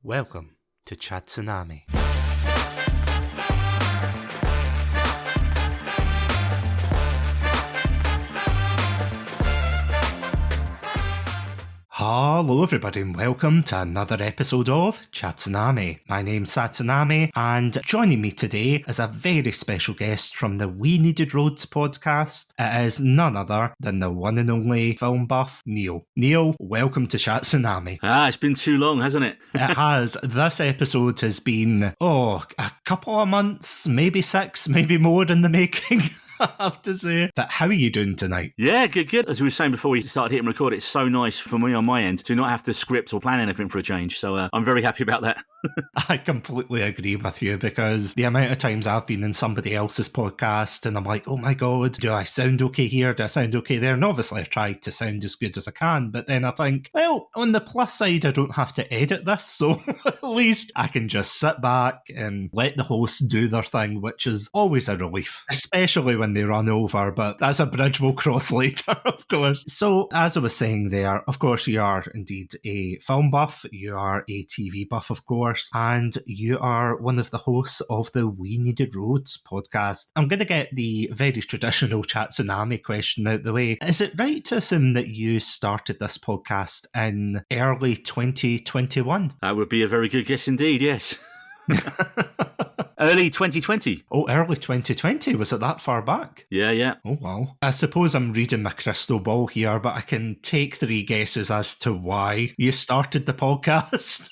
Welcome to Chatsunami. Hello everybody and welcome to another episode of Chatsunami. My name's Satsunami and joining me today is a very special guest from the We Needed Roads podcast. It is none other than the one and only film buff, Neil. Neil, welcome to Chatsunami. It's been too long, hasn't it? It has. This episode has been, a couple of months, maybe 6, maybe more in the making. I have to say. But how are you doing tonight? Yeah, good. As we were saying before we started hitting record, it's so nice for me on my end to not have to script or plan anything for a change. So I'm very happy about that. I completely agree with you because the amount of times I've been in somebody else's podcast and I'm like, oh my God, do I sound okay here? Do I sound okay there? And obviously I try to sound as good as I can, but then I think, well, on the plus side, I don't have to edit this, so at least I can just sit back and let the hosts do their thing, which is always a relief, especially when they run over, but that's a bridge we'll cross later, of course. So, as I was saying there, of course, you are indeed a film buff, you are a TV buff, of course, and you are one of the hosts of the We Needed Roads podcast. I'm going to get the very traditional Chatsunami question out the way. Is it right to assume that you started this podcast in early 2021? That would be a very good guess indeed, yes. Early 2020. Oh, early 2020? Was it that far back? Yeah. Oh, wow. I suppose I'm reading my crystal ball here, but I can take 3 guesses as to why you started the podcast.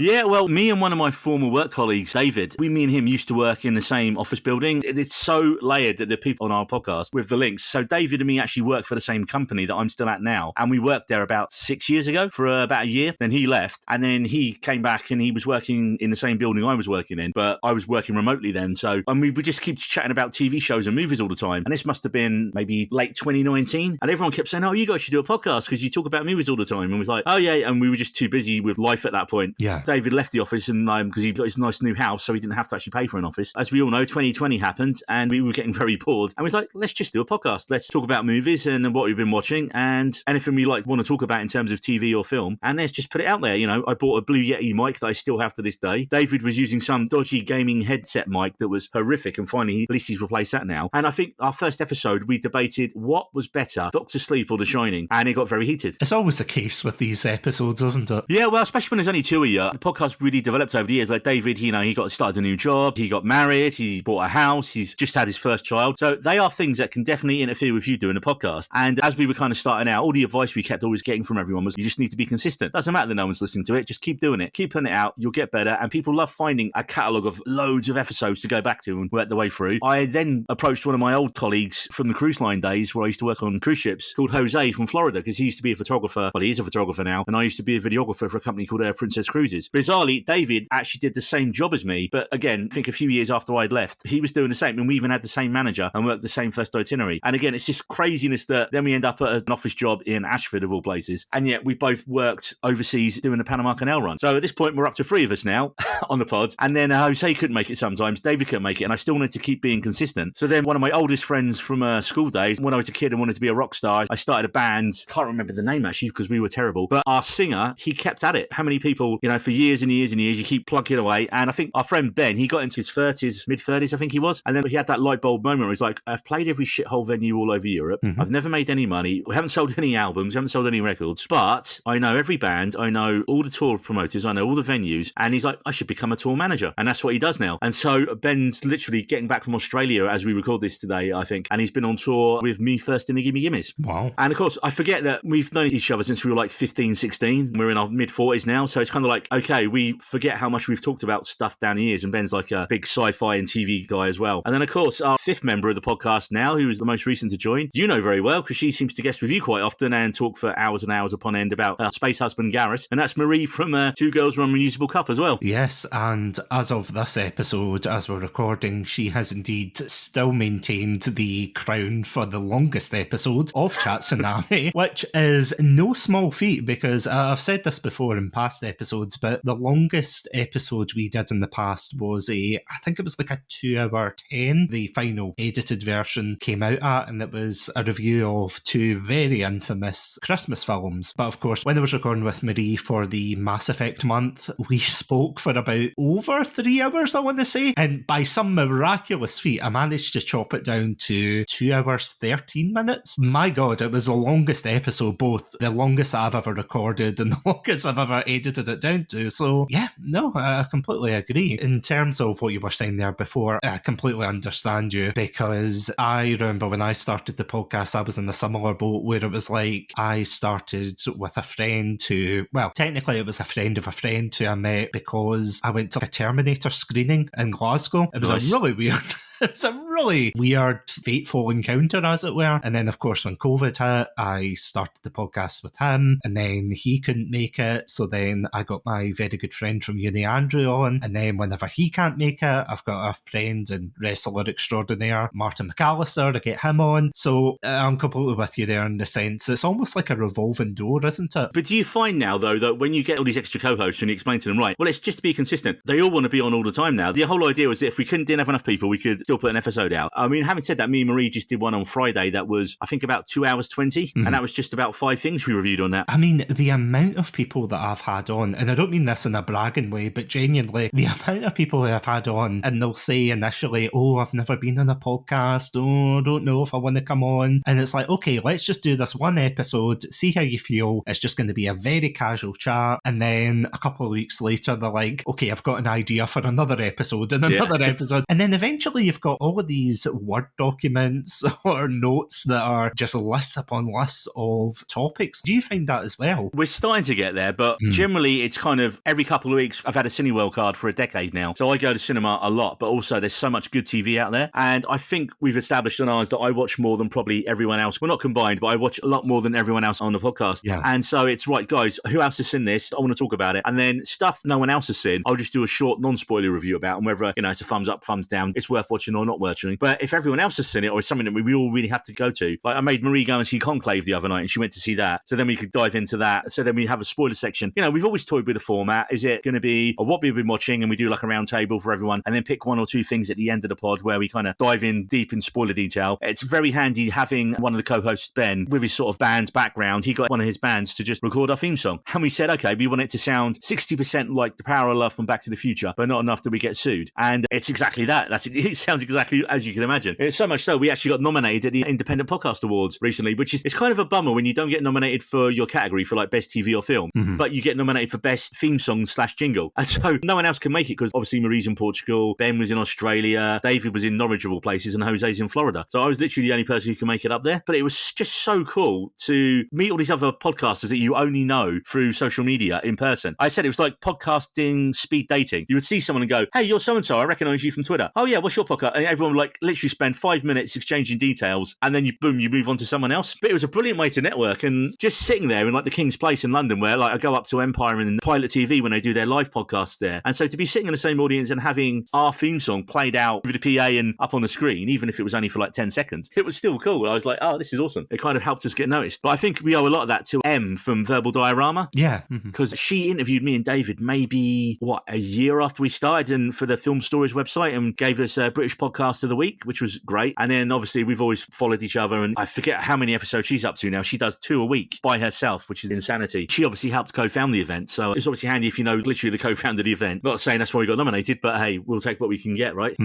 Yeah, well, me and one of my former work colleagues, David, me and him used to work in the same office building. It's so layered that the people on our podcast with the links. So David and me actually worked for the same company that I'm still at now. And we worked there about 6 years ago for about a year. Then he left and then he came back and he was working in the same building I was working in, but I was working remotely then. So, and we would just keep chatting about TV shows and movies all the time. And this must have been maybe late 2019. And everyone kept saying, oh, you guys should do a podcast because you talk about movies all the time. And we was like, oh yeah. And we were just too busy with life at that point. Yeah. David left the office and because he got his nice new house, so he didn't have to actually pay for an office. As we all know, 2020 happened and we were getting very bored. And we was like, let's just do a podcast. Let's talk about movies and what we've been watching and anything we want to talk about in terms of TV or film. And let's just put it out there. You know, I bought a Blue Yeti mic that I still have to this day. David was using some dodgy gaming headset mic that was horrific. And finally, at least he's replaced that now. And I think our first episode, we debated what was better, Dr. Sleep or The Shining. And it got very heated. It's always the case with these episodes, isn't it? Yeah, well, especially when there's only 2 a year. The podcast really developed over the years. Like David, he started a new job, he got married, he bought a house, he's just had his first child. So they are things that can definitely interfere with you doing a podcast. And as we were kind of starting out, all the advice we kept always getting from everyone was you just need to be consistent. Doesn't matter that no one's listening to it, just keep doing it. Keep putting it out, you'll get better. And people love finding a catalogue of loads of episodes to go back to and work the way through. I then approached one of my old colleagues from the cruise line days where I used to work on cruise ships called Jose from Florida because he used to be a photographer. Well, he is a photographer now. And I used to be a videographer for a company called Air Princess Cruises. Bizarrely, David actually did the same job as me. But again, I think a few years after I'd left, he was doing the same. And we even had the same manager and worked the same first itinerary. And again, it's just craziness that then we end up at an office job in Ashford of all places. And yet we both worked overseas doing the Panama Canal run. So at this point, we're up to 3 of us now on the pod. And then Jose couldn't make it sometimes. David couldn't make it. And I still wanted to keep being consistent. So then one of my oldest friends from school days, when I was a kid and wanted to be a rock star, I started a band. Can't remember the name actually because we were terrible. But our singer, he kept at it. How many people, for years and years and years, you keep plugging away. And I think our friend Ben, he got into his 30s, mid-30s, I think he was. And then he had that light bulb moment where he's like, I've played every shithole venue all over Europe. Mm-hmm. I've never made any money. We haven't sold any albums. We haven't sold any records. But I know every band. I know all the tour promoters. I know all the venues. And he's like, I should become a tour manager. And that's what he does now. And so Ben's literally getting back from Australia as we record this today, I think. And he's been on tour with Me First in the Gimme Gimmes. Wow. And of course, I forget that we've known each other since we were like 15, 16. We're in our mid-40s now. So it's kind of like, okay, we forget how much we've talked about stuff down the years. And Ben's like a big sci-fi and TV guy as well. And then, of course, our 5th member of the podcast now, who is the most recent to join, you know very well because she seems to guest with you quite often and talk for hours and hours upon end about Space Husband Garrus. And that's Marie from Two Girls One Reusable Cup as well. Yes, and as of this episode, as we're recording, she has indeed still maintained the crown for the longest episode of Chatsunami, which is no small feat because I've said this before in past episodes, but but the longest episode we did in the past was I think it was like a 2-hour 10, the final edited version came out at, and it was a review of 2 very infamous Christmas films. But of course, when I was recording with Marie for the Mass Effect month, we spoke for about over 3 hours, I want to say, and by some miraculous feat, I managed to chop it down to 2 hours 13 minutes. My God, it was the longest episode, both the longest I've ever recorded and the longest I've ever edited it down to. So yeah, no, I completely agree. In terms of what you were saying there before, I completely understand you, because I remember when I started the podcast, I was in a similar boat where it was like I started with a friend who, well, technically it was a friend of a friend who I met because I went to a Terminator screening in Glasgow. It was Nice. a really weird... It's a really weird, fateful encounter, as it were. And then, of course, when COVID hit, I started the podcast with him, and then he couldn't make it. So then I got my very good friend from uni, Andrew, on. And then whenever he can't make it, I've got a friend and wrestler extraordinaire, Martin McAllister, to get him on. So I'm completely with you there in the sense. It's almost like a revolving door, isn't it? But do you find now, though, that when you get all these extra co-hosts and you explain to them, right, well, it's just to be consistent, they all want to be on all the time now. The whole idea was that if we didn't have enough people, we could still put an episode out. I mean, having said that, me and Marie just did one on Friday that was, I think, about 2 hours 20, and that was just about 5 things we reviewed on that. I mean, the amount of people that I've had on, and I don't mean this in a bragging way, but genuinely, the amount of people who I've had on, and they'll say initially, oh, I've never been on a podcast, oh, I don't know if I want to come on. And it's like, okay, let's just do this one episode, see how you feel. It's just going to be a very casual chat. And then a couple of weeks later, they're like, okay, I've got an idea for another episode and another episode. And then eventually you've got all of these Word documents or notes that are just lists upon lists of topics. Do you find that as well? We're starting to get there, but generally it's kind of every couple of weeks. I've had a Cineworld card for a decade now, so I go to cinema a lot, but also there's so much good TV out there. And I think we've established on ours that I watch more than probably everyone else. We're not combined, but I watch a lot more than everyone else on the podcast. Yeah. And so it's right, guys, who else has seen this? I want to talk about it. And then stuff no one else has seen, I'll just do a short non-spoiler review about, and whether, you know, it's a thumbs up, thumbs down, it's worth watching or not watching. But if everyone else has seen it, or it's something that we all really have to go to, like I made Marie go and see Conclave the other night, and she went to see that. So then we could dive into that. So then we have a spoiler section. You know, we've always toyed with the format. Is it going to be what we've been watching, and we do like a round table for everyone, and then pick 1 or 2 things at the end of the pod where we kind of dive in deep in spoiler detail. It's very handy having one of the co-hosts, Ben, with his sort of band's background. He got one of his bands to just record our theme song. And we said, okay, we want it to sound 60% like The Power of Love from Back to the Future, but not enough that we get sued. And it's exactly that. It sounds exactly as you can imagine. It's so much so we actually got nominated at the Independent Podcast Awards recently, which is, it's kind of a bummer when you don't get nominated for your category for like best TV or film, but you get nominated for best theme song / jingle. And so no one else can make it because obviously Marie's in Portugal, Ben was in Australia, David was in Norwich of all places, and Jose's in Florida. So I was literally the only person who can make it up there. But it was just so cool to meet all these other podcasters that you only know through social media in person. I said it was like podcasting speed dating. You would see someone and go, hey, you're so-and-so, I recognise you from Twitter. Oh yeah, what's your podcast? And everyone would like literally spend 5 minutes exchanging details, and then you move on to someone else. But it was a brilliant way to network, and just sitting there in like the King's Place in London, where like I go up to Empire and Pilot TV when they do their live podcasts there. And so to be sitting in the same audience and having our theme song played out with the PA and up on the screen, even if it was only for like 10 seconds, it was still cool. I was like, oh, this is awesome. It kind of helped us get noticed. But I think we owe a lot of that to Em from Verbal Diorama. Yeah. Because she interviewed me and David maybe, a year after we started, and for the Film Stories website, and gave us a British Podcast of the Week, which was great. And then obviously we've always followed each other, and I forget how many episodes she's up to now. She does 2 a week by herself, which is insanity. She obviously helped co-found the event, so it's obviously handy if you know literally the co-founder of the event. Not saying that's why we got nominated, but hey, we'll take what we can get, right?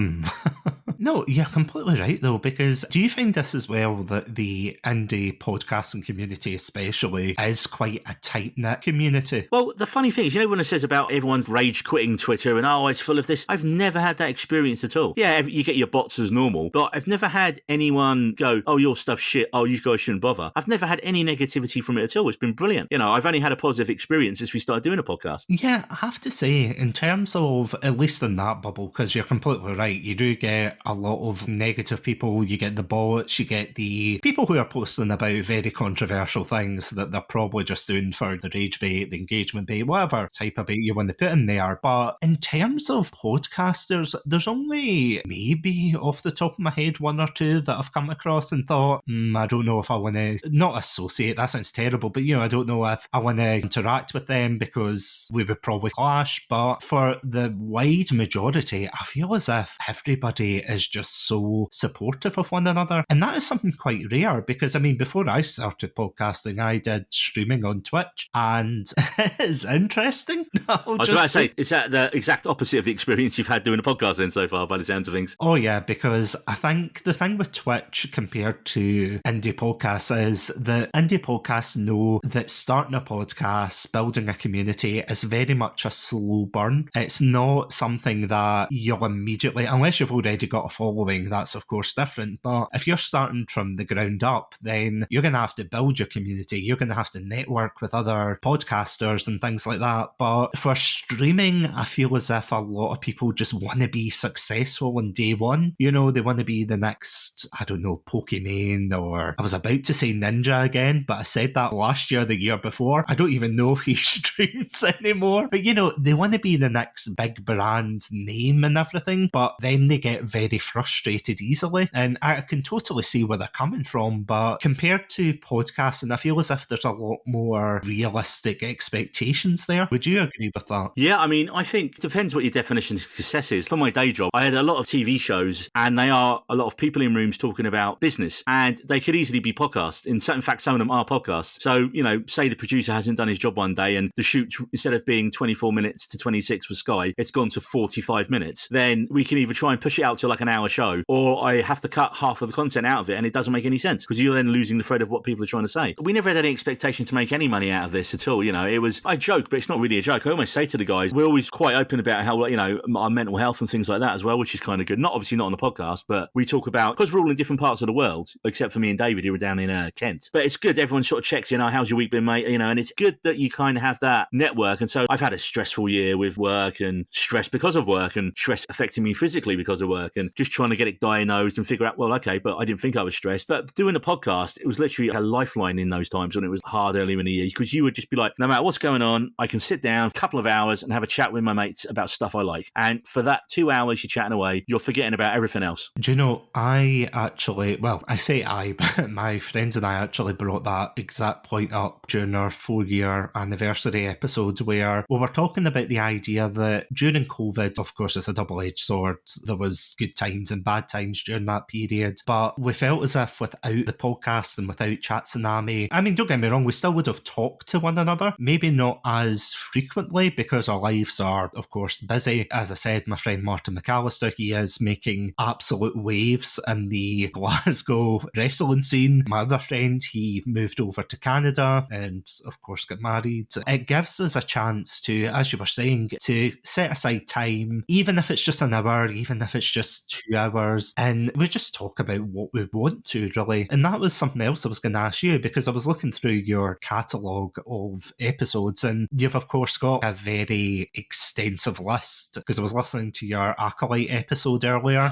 No, you're completely right, though, because do you find this as well, that the indie podcasting community especially is quite a tight-knit community? Well, the funny thing is, you know when it says about everyone's rage quitting Twitter and, oh, it's full of this, I've never had that experience at all. Yeah, you get your bots as normal, but I've never had anyone go, oh, your stuff's shit, oh, you guys shouldn't bother. I've never had any negativity from it at all. It's been brilliant. You know, I've only had a positive experience since we started doing a podcast. Yeah, I have to say, in terms of, at least in that bubble, because you're completely right, you do get a lot of negative people. You get the bots, you get the people who are posting about very controversial things that they're probably just doing for the rage bait, the engagement bait, whatever type of bait you want to put in there. But in terms of podcasters, there's only maybe off the top of my head one or two that I've come across and thought, I don't know if I want to, not associate, that sounds terrible, but I don't know if I want to interact with them because we would probably clash. But for the wide majority, I feel as if everybody is just so supportive of one another. And that is something quite rare because, before I started podcasting, I did streaming on Twitch, and it's interesting. I was about to say, is that the exact opposite of the experience you've had doing a podcast then so far, by the sounds of things? Oh, yeah, because I think the thing with Twitch compared to indie podcasts is that indie podcasts know that starting a podcast, building a community is very much a slow burn. It's not something that you'll immediately, unless you've already got a following, that's of course different. But if you're starting from the ground up, then you're going to have to build your community. You're going to have to network with other podcasters and things like that. But for streaming, I feel as if a lot of people just want to be successful on day one. They want to be the next, I don't know, Pokemon, or I was about to say Ninja again, but I said that last year, the year before. I don't even know if he streams anymore. But they want to be the next big brand name and everything, but then they get very frustrated easily. And I can totally see where they're coming from, but compared to podcasting, I feel as if there's a lot more realistic expectations there. Would you agree with that? Yeah, I think it depends what your definition of success is. For my day job, I had a lot of TV shows, and they are a lot of people in rooms talking about business, and they could easily be podcasts. In fact, some of them are podcasts. So, say the producer hasn't done his job one day and the shoot, instead of being 24 minutes to 26 for Sky, it's gone to 45 minutes. Then we can either try and push it out to like an hour show, or I have to cut half of the content out of it, and it doesn't make any sense because you're then losing the thread of what people are trying to say. We never had any expectation to make any money out of this at all. It was, I joke, but it's not really a joke. I almost say to the guys, we're always quite open about how, our mental health and things like that as well, which is kind of good. Obviously not on the podcast, but we talk about, because we're all in different parts of the world, except for me and David, who are down in Kent. But it's good. Everyone sort of checks in, how's your week been, mate? And it's good that you kind of have that network. And so I've had a stressful year with work and stress because of work and stress affecting me physically because of work and just trying to get it diagnosed and figure out, well, okay, but I didn't think I was stressed. But doing a podcast, it was literally a lifeline in those times when it was hard earlier in the year, because you would just be like, no matter what's going on, I can sit down a couple of hours and have a chat with my mates about stuff I like. And for that 2 hours you're chatting away, you're forgetting about everything else. Do you know, I actually, well, I say I, but my friends and I actually brought that exact point up during our 4-year anniversary episode, where we were talking about the idea that during COVID, of course, it's a double-edged sword. There was good times and bad times during that period, but we felt as if without the podcast and without Chatsunami, don't get me wrong, we still would have talked to one another, maybe not as frequently because our lives are, of course, busy. As I said, my friend Martin McAllister, he is making absolute waves in the Glasgow wrestling scene. My other friend, he moved over to Canada and, of course, got married. It gives us a chance to, as you were saying, to set aside time, even if it's just an hour, even if it's just 2 hours, and we just talk about what we want to, really. And that was something else I was going to ask you, because I was looking through your catalogue of episodes, and you've, of course, got a very extensive list, because I was listening to your Acolyte episode earlier,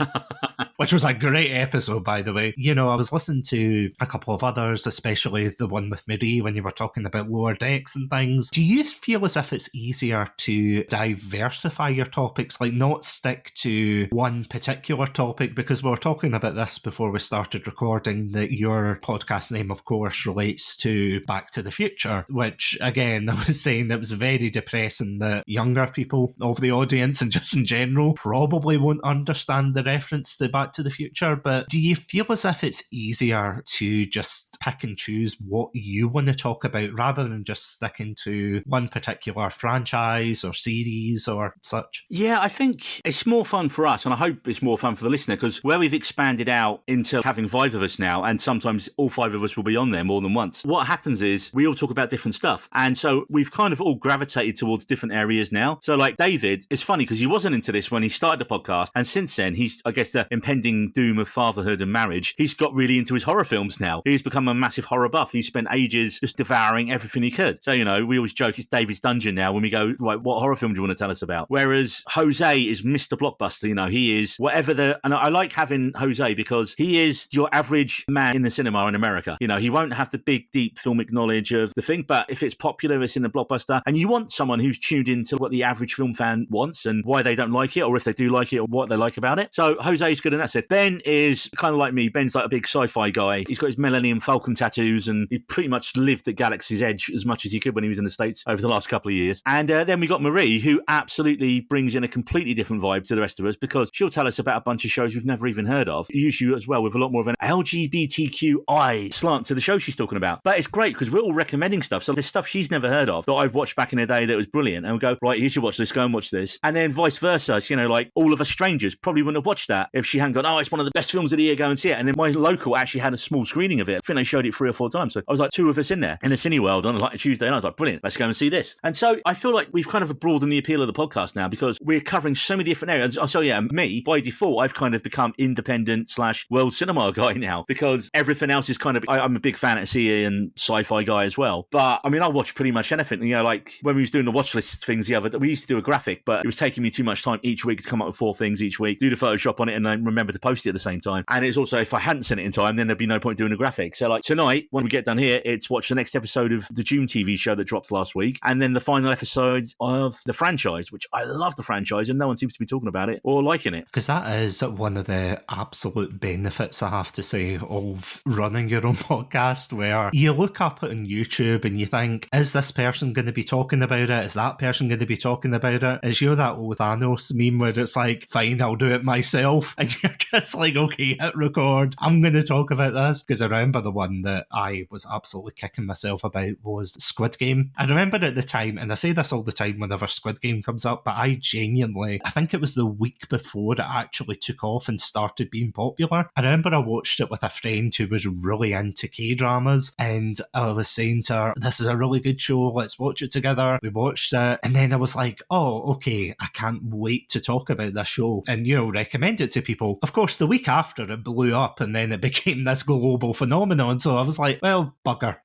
which was a great episode, by the way. I was listening to a couple of others, especially the one with Marie, when you were talking about lower decks and things. Do you feel as if it's easier to diversify your topics, like not stick to one particular topic? Because we were talking about this before we started recording, that your podcast name, of course, relates to Back to the Future, which, again, I was saying that was very depressing that younger people of the audience and just in general probably won't understand the reference to Back to the Future. But do you feel as if it's easier to just pick and choose what you want to talk about rather than just sticking to one particular franchise or series or such? Yeah, I think it's more fun for us, and I hope it's more fun for the listener, because where we've expanded out into having 5 of us now, and sometimes all 5 of us will be on there more than once, what happens is we all talk about different stuff. And so we've kind of all gravitated towards different areas now. So like David, it's funny because he wasn't into this when he started the podcast, and since then, he's, I guess, the impending doom of fatherhood and marriage, he's got really into his horror films now. He's become a massive horror buff. He spent ages just devouring everything he could. So, we always joke it's David's dungeon now when we go, right, what horror film do you want to tell us about? Whereas Jose is Mr. Blockbuster. He is whatever and I like having Jose because he is your average man in the cinema in America. You know, he won't have the big, deep filmic knowledge of the thing, but if it's popular, it's in the blockbuster, and you want someone who's tuned into what the average film fan wants and why they don't like it, or if they do like it, or what they like about it. So Jose's good in that sense. Ben is kind of like me. Ben's like a big sci-fi guy. He's got his Millennium Falcon tattoos, and he pretty much lived at Galaxy's Edge as much as he could when he was in the States over the last couple of years. And then we got Marie, who absolutely brings in a completely different vibe to the rest of us, because she'll tell us about a bunch of shows we've never even heard of, usually as well with a lot more of an LGBTQI slant to the show she's talking about. But it's great because we're all recommending stuff. So there's stuff she's never heard of that I've watched back in the day that was brilliant, and we go, right, you should watch this, go and watch this. And then vice versa, you know, like All of Us Strangers probably wouldn't have watched that if she hadn't gone, oh, it's one of the best films of the year, go and see it. And then my local actually had a small screening of it. I think they showed it 3 or 4 times. So I was like, 2 of us in there in a Cineworld on like a Tuesday, and I was like, brilliant, let's go and see this. And so I feel like we've kind of broadened the appeal of the podcast now because we're covering so many different areas. So yeah, me, by default, I've kind of become independent / world cinema guy now, because everything else is kind of, I'm a big fantasy and sci-fi guy as well. But I mean, I watch pretty much anything. You know, like when we was doing the watch list things we used to do a graphic, but it was taking me too much time each week to come up with 4 things each week, do the Photoshop on it, and then remember to post it at the same time. And it's also, if I hadn't sent it in time, then there'd be no point doing a graphic. So like tonight, when we get done here, it's watch the next episode of the June TV show that dropped last week, and then the final episode of the franchise, which I love the franchise, and no one seems to be talking about it or liking it. Because that is one of the absolute benefits, I have to say, of running your own podcast, where you look up on YouTube and you think, is this person going to be talking about it? Is that person going to be talking about it? Is you that old Thanos meme where it's like, fine, I'll do it myself. And you're just like, okay, hit record. I'm going to talk about this. Because I remember the one that I was absolutely kicking myself about was Squid Game. I remember at the time, and I say this all the time whenever Squid Game comes up, but I genuinely, I think it was the week before it actually took off and started being popular. I remember I watched it with a friend who was really into K-dramas, and I was saying to her, this is a really good show, let's watch it together. We watched it, and then I was like, oh, okay, I can't wait to talk about this show and, you know, recommend it to people. Of course, the week after it blew up and then it became this global phenomenon, so I was like, well, bugger.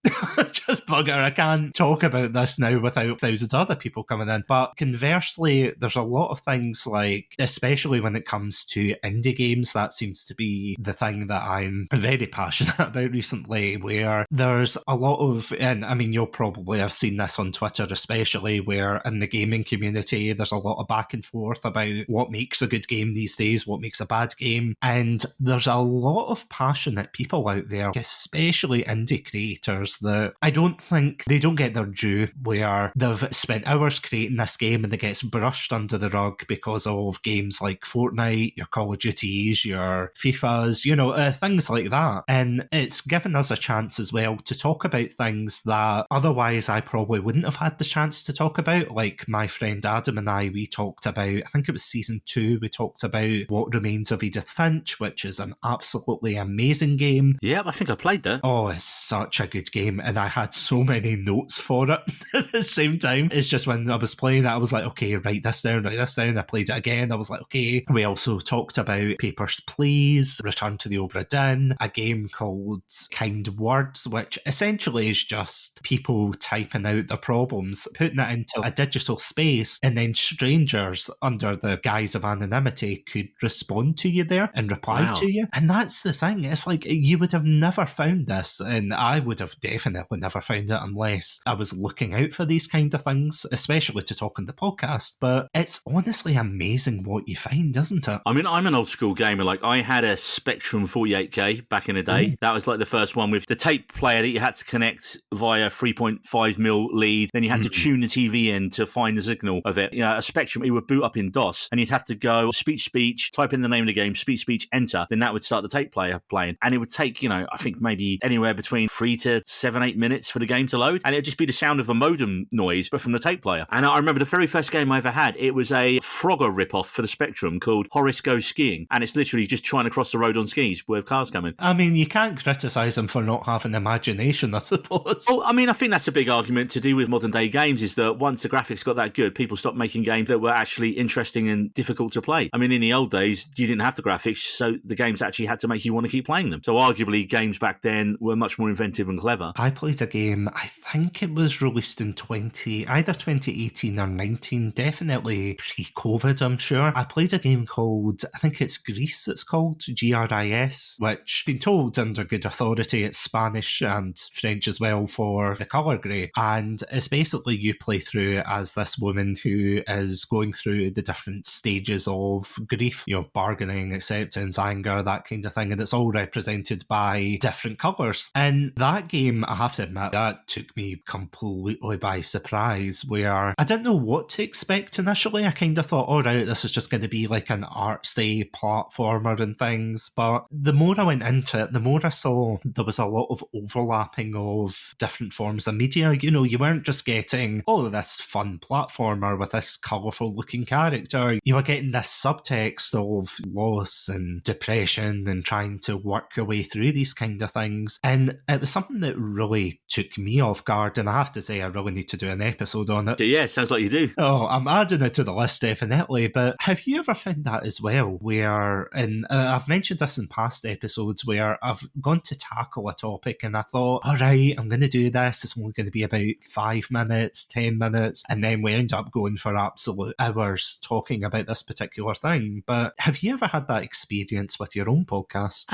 Just bugger, I can't talk about this now without thousands of other people coming in. But conversely, there's a lot of things like, especially when it comes to indie games, that seems to be the thing that I'm very passionate about recently, where there's a lot of, and I mean, you'll probably have seen this on Twitter especially, where in the gaming community, there's a lot of back and forth about what makes a good game these days, what makes a bad game. And there's a lot of passionate people out there, especially indie creators, that I don't think they don't get their due, where they've spent hours creating this game and it gets brushed under the rug because of games like Fortnite, your Call of Duties, your FIFAs, you know, things like that. And it's given us a chance as well to talk about things that otherwise I probably wouldn't have had the chance to talk about. Like my friend Adam and I, we talked about, I think it was season 2, we talked about What Remains of Edith Finch, which is an absolutely amazing game. Yeah, I think I played that. Oh, it's such a good game, and I had so many notes for it at the same time. It's just when I was playing it, I was like, okay, write this down, write this down. I played it again, I was like, okay. We also talked about Papers, Please, Return to the Obra Dinn, a game called Kind Words, which essentially is just people typing out their problems, putting it into a digital space, and then strangers under the guise of anonymity could respond to you there and reply to you. And that's the thing. It's like, you would have never found this, and I would have definitely never found it unless I was looking out for these kind of things, especially to talk on the podcast. But it's honestly amazing what you find, isn't it? I mean, I'm an old school gamer. Like, I had a Spectrum 48K back in the day. That was like the first one with the tape player that you had to connect via 3.5mm lead. Then you had to tune the TV in to find the signal of it. You know, a Spectrum, it would boot up in DOS, and you'd have to go speech, type in the name of the game, speech, enter. Then that would start the tape player playing. And it would take, you know, I think maybe anywhere between 3 to 7-8 minutes for the game to load. And it'd just be the sound of a modem noise, but from the tape player. And I remember the very first game I ever had, it was a Frogger ripoff for the Spectrum called Horace Goes Skiing. And it's literally just trying to cross the road on skis with cars coming. I mean, you can't criticise them for not having imagination, I suppose. Oh, I mean, I think that's a big argument to do with modern day games, is that once the graphics got that good, people stopped making games that were actually interesting and difficult to play. I mean, in the old days, you didn't have the graphics, so the games actually had to make you want to keep playing them. So arguably, games back then were much more inventive and clever. I played a game, I think it was released in either 2018 or 19, definitely pre-COVID, I'm sure. I played a game called called, I think it's Grease, it's called, GRIS, which, been told under good authority, it's Spanish and French as well for the colour grey. And it's basically you play through as this woman who is going through the different stages of grief, bargaining, acceptance, anger, that kind of thing. And it's all represented by different colours. And that game, I have to admit, that took me completely by surprise, where I didn't know what to expect initially. I kind of thought, all right, this is just going to be like an artsy platformer and things. But the more I went into it, the more I saw there was a lot of overlapping of different forms of media. You weren't just getting, this fun platformer with this colourful looking character. You were getting this subtext of loss and depression and trying to work your way through these kind of things. And it was something that really took me off guard. And I have to say, I really need to do an episode on it. Yeah, sounds like you do. Oh, I'm adding it to the list, definitely. But have you ever found that as well, where, and I've mentioned this in past episodes, where I've gone to tackle a topic and I thought, all right, I'm going to do this. It's only going to be about 5 minutes, 10 minutes. And then we end up going for absolute hours talking about this particular thing. But have you ever had that experience with your own podcast?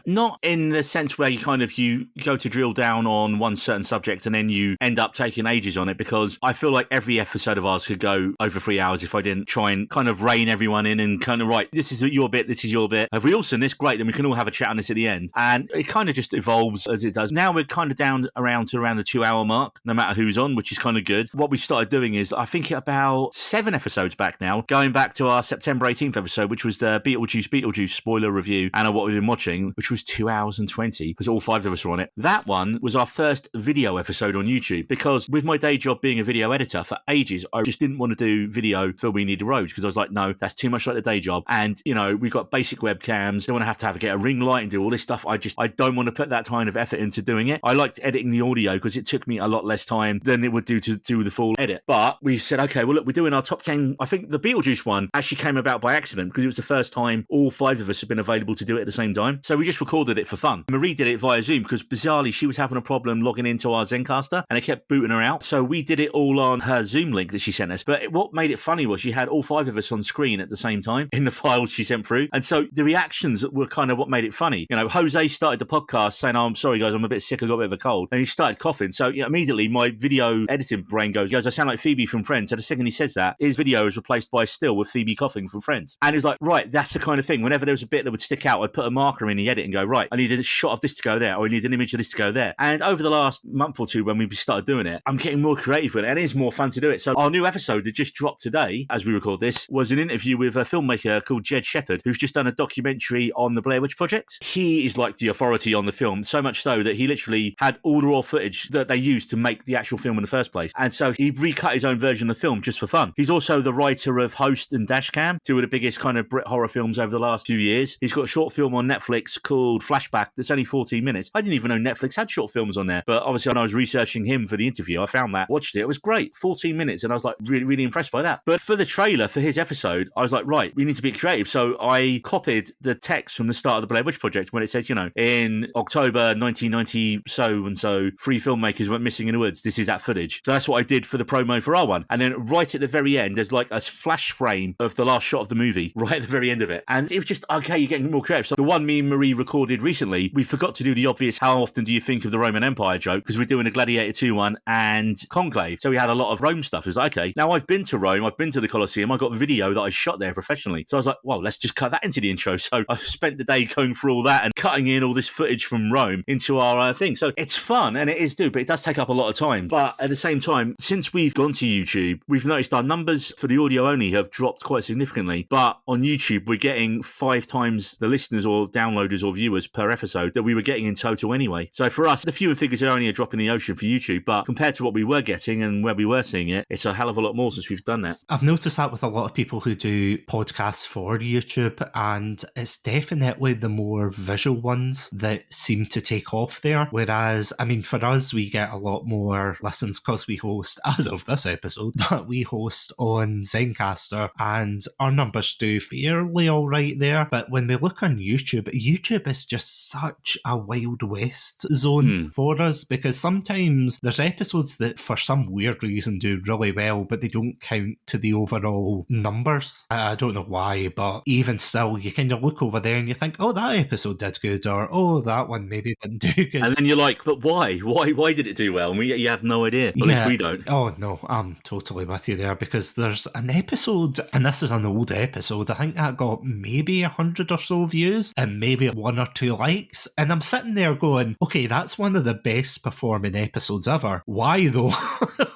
Not in the sense where you go to drill down on one certain subject and then you end up taking ages on it, because I feel like every episode of ours could go over 3 hours if I didn't try and kind of rein everyone in and kind of, right, this is your bit, this is your bit. If we all seen this, great, then we can all have a chat on this at the end. And it kind of just evolves as it does. Now we're kind of down around the 2 hour mark, no matter who's on, which is kind of good. What we started doing is, I think about 7 episodes back now, going back to our September 18th episode, which was the Beetlejuice spoiler review and what we've been watching, which was 2 hours and 20, because all 5 of us were on it. That one was our first video episode on YouTube, because with my day job being a video editor for ages, I just didn't want to do video for We Need the Roads, because I was like, no, that's too much like the day job. And, we've got basic webcams, don't want to have to get a ring light and do all this stuff. I don't want to put that kind of effort into doing it. I liked editing the audio because it took me a lot less time than it would do to do the full edit. But we said, okay, well, look, we're doing our top 10. I think the Beetlejuice one actually came about by accident, because it was the first time all 5 of us had been available to do it at the same time. So we just recorded it for fun. Marie did it via Zoom because bizarrely she was having a problem logging into our Zencaster and it kept booting her out. So we did it all on her Zoom link that she sent us. But what made it funny was she had all 5 of us on screen at the same time in the files she sent through. And so the reactions were kind of what made it funny. Jose started the podcast saying, oh, I'm sorry, guys, I'm a bit sick, I got a bit of a cold. And he started coughing. So immediately my video editing brain goes, I sound like Phoebe from Friends. So the second he says that, his video is replaced by a still with Phoebe coughing from Friends. And he was like, right, that's the kind of thing. Whenever there was a bit that would stick out, I'd put a marker in the edit and go, right, I need a shot of this to go there, or I need an image of this to go there. And over the last month or two, when we started doing it, I'm getting more creative with it, and it is more fun to do it. So our new episode that just dropped today, as we record this, was an interview with a filmmaker called Jed Shepherd, who's just done a documentary on the Blair Witch Project. He is like the authority on the film, so much so that he literally had all the raw footage that they used to make the actual film in the first place. And so he recut his own version of the film just for fun. He's also the writer of Host and Dashcam, 2 of the biggest kind of Brit horror films over the last few years. He's got a short film on Netflix called Flashback that's only 14 minutes. I didn't even know Netflix had short films on there, but obviously when I was researching him for the interview, I found that, watched it was great, 14 minutes, and I was like really, really impressed by that. But for the trailer for his episode, I was like, right, we need to be creative. So I copied the text from the start of the Blair Witch Project when it says, in October 1990 so and so, 3 filmmakers went missing in the woods. This is that footage. So that's what I did for the promo for our one. And then right at the very end, there's like a flash frame of the last shot of the movie right at the very end of it. And it was just, okay, you're getting more creative. So the one me and Marie recorded recently, we forgot to do the obvious how often do you think of the Roman Empire joke, because we're doing a Gladiator 2 one and Conclave. So we had a lot of Rome stuff. It was like, okay, now I've been to Rome, I've been to the Colosseum, I got video that I shot there professionally. So I was like, well, let's just cut that into the intro. So I spent the day going through all that and cutting in all this footage from Rome into our thing. So it's fun and it is but it does take up a lot of time. But at the same time, since we've gone to YouTube, we've noticed our numbers for the audio only have dropped quite significantly. But on YouTube, we're getting 5 times the listeners or downloaders or viewers per episode that we were getting in total anyway. So for us, the fewer figures are only a drop in the ocean for YouTube, but compared to what we were getting and where we were seeing it, it's a hell of a lot more since we've done that. I've noticed that with a lot of people who do podcasts for YouTube, and it's definitely the more visual ones that seem to take off there. Whereas, I mean, for us, we get a lot more listens because we host, as of this episode, but we host on Zencaster, and our numbers do fairly all right there. But when we look on YouTube, YouTube is just such a Wild West zone for us, because sometimes there's episodes that for some weird reason do really well, but they don't count to the overall numbers. I don't know why, but even still, you kind of look over there and you think, oh, that episode did good, or oh, that one maybe didn't do good. And then you're like, but why? Why did it do well? And you have no idea. At least we don't. Oh, no, I'm totally with you there, because there's an episode, and this is an old episode, I think that got maybe 100 or so views and maybe 1 or 2 likes, and I'm sitting there going, okay, that's one of the best performing episodes ever. Why though?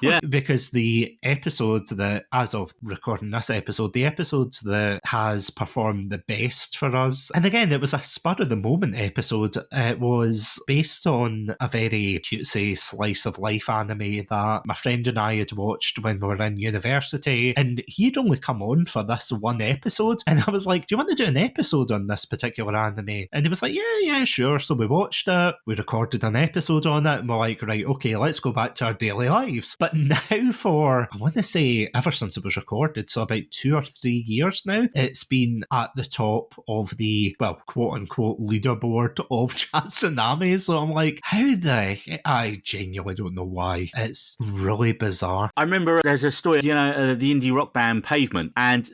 Yeah. Because the episode that, as of recording this episode, the episodes that has performed the best for us, and again, it was a spur of the moment episode. It was based on a very cutesy slice of life anime that my friend and I had watched when we were in university, and he'd only come on for this one episode, and I was like, do you want to do an episode on this particular anime? And he was like, yeah, sure. So we watched it, we recorded an episode on it, and we're like, right, okay, let's go back to our daily lives. But now for, I want to say, ever since it was recorded, so about 2 or 3 years now, it's been at the top of the, well, quote-unquote leaderboard of Chatsunami. So I'm like, how the heck? I genuinely don't know why. It's really bizarre. I remember there's a story, the indie rock band Pavement, and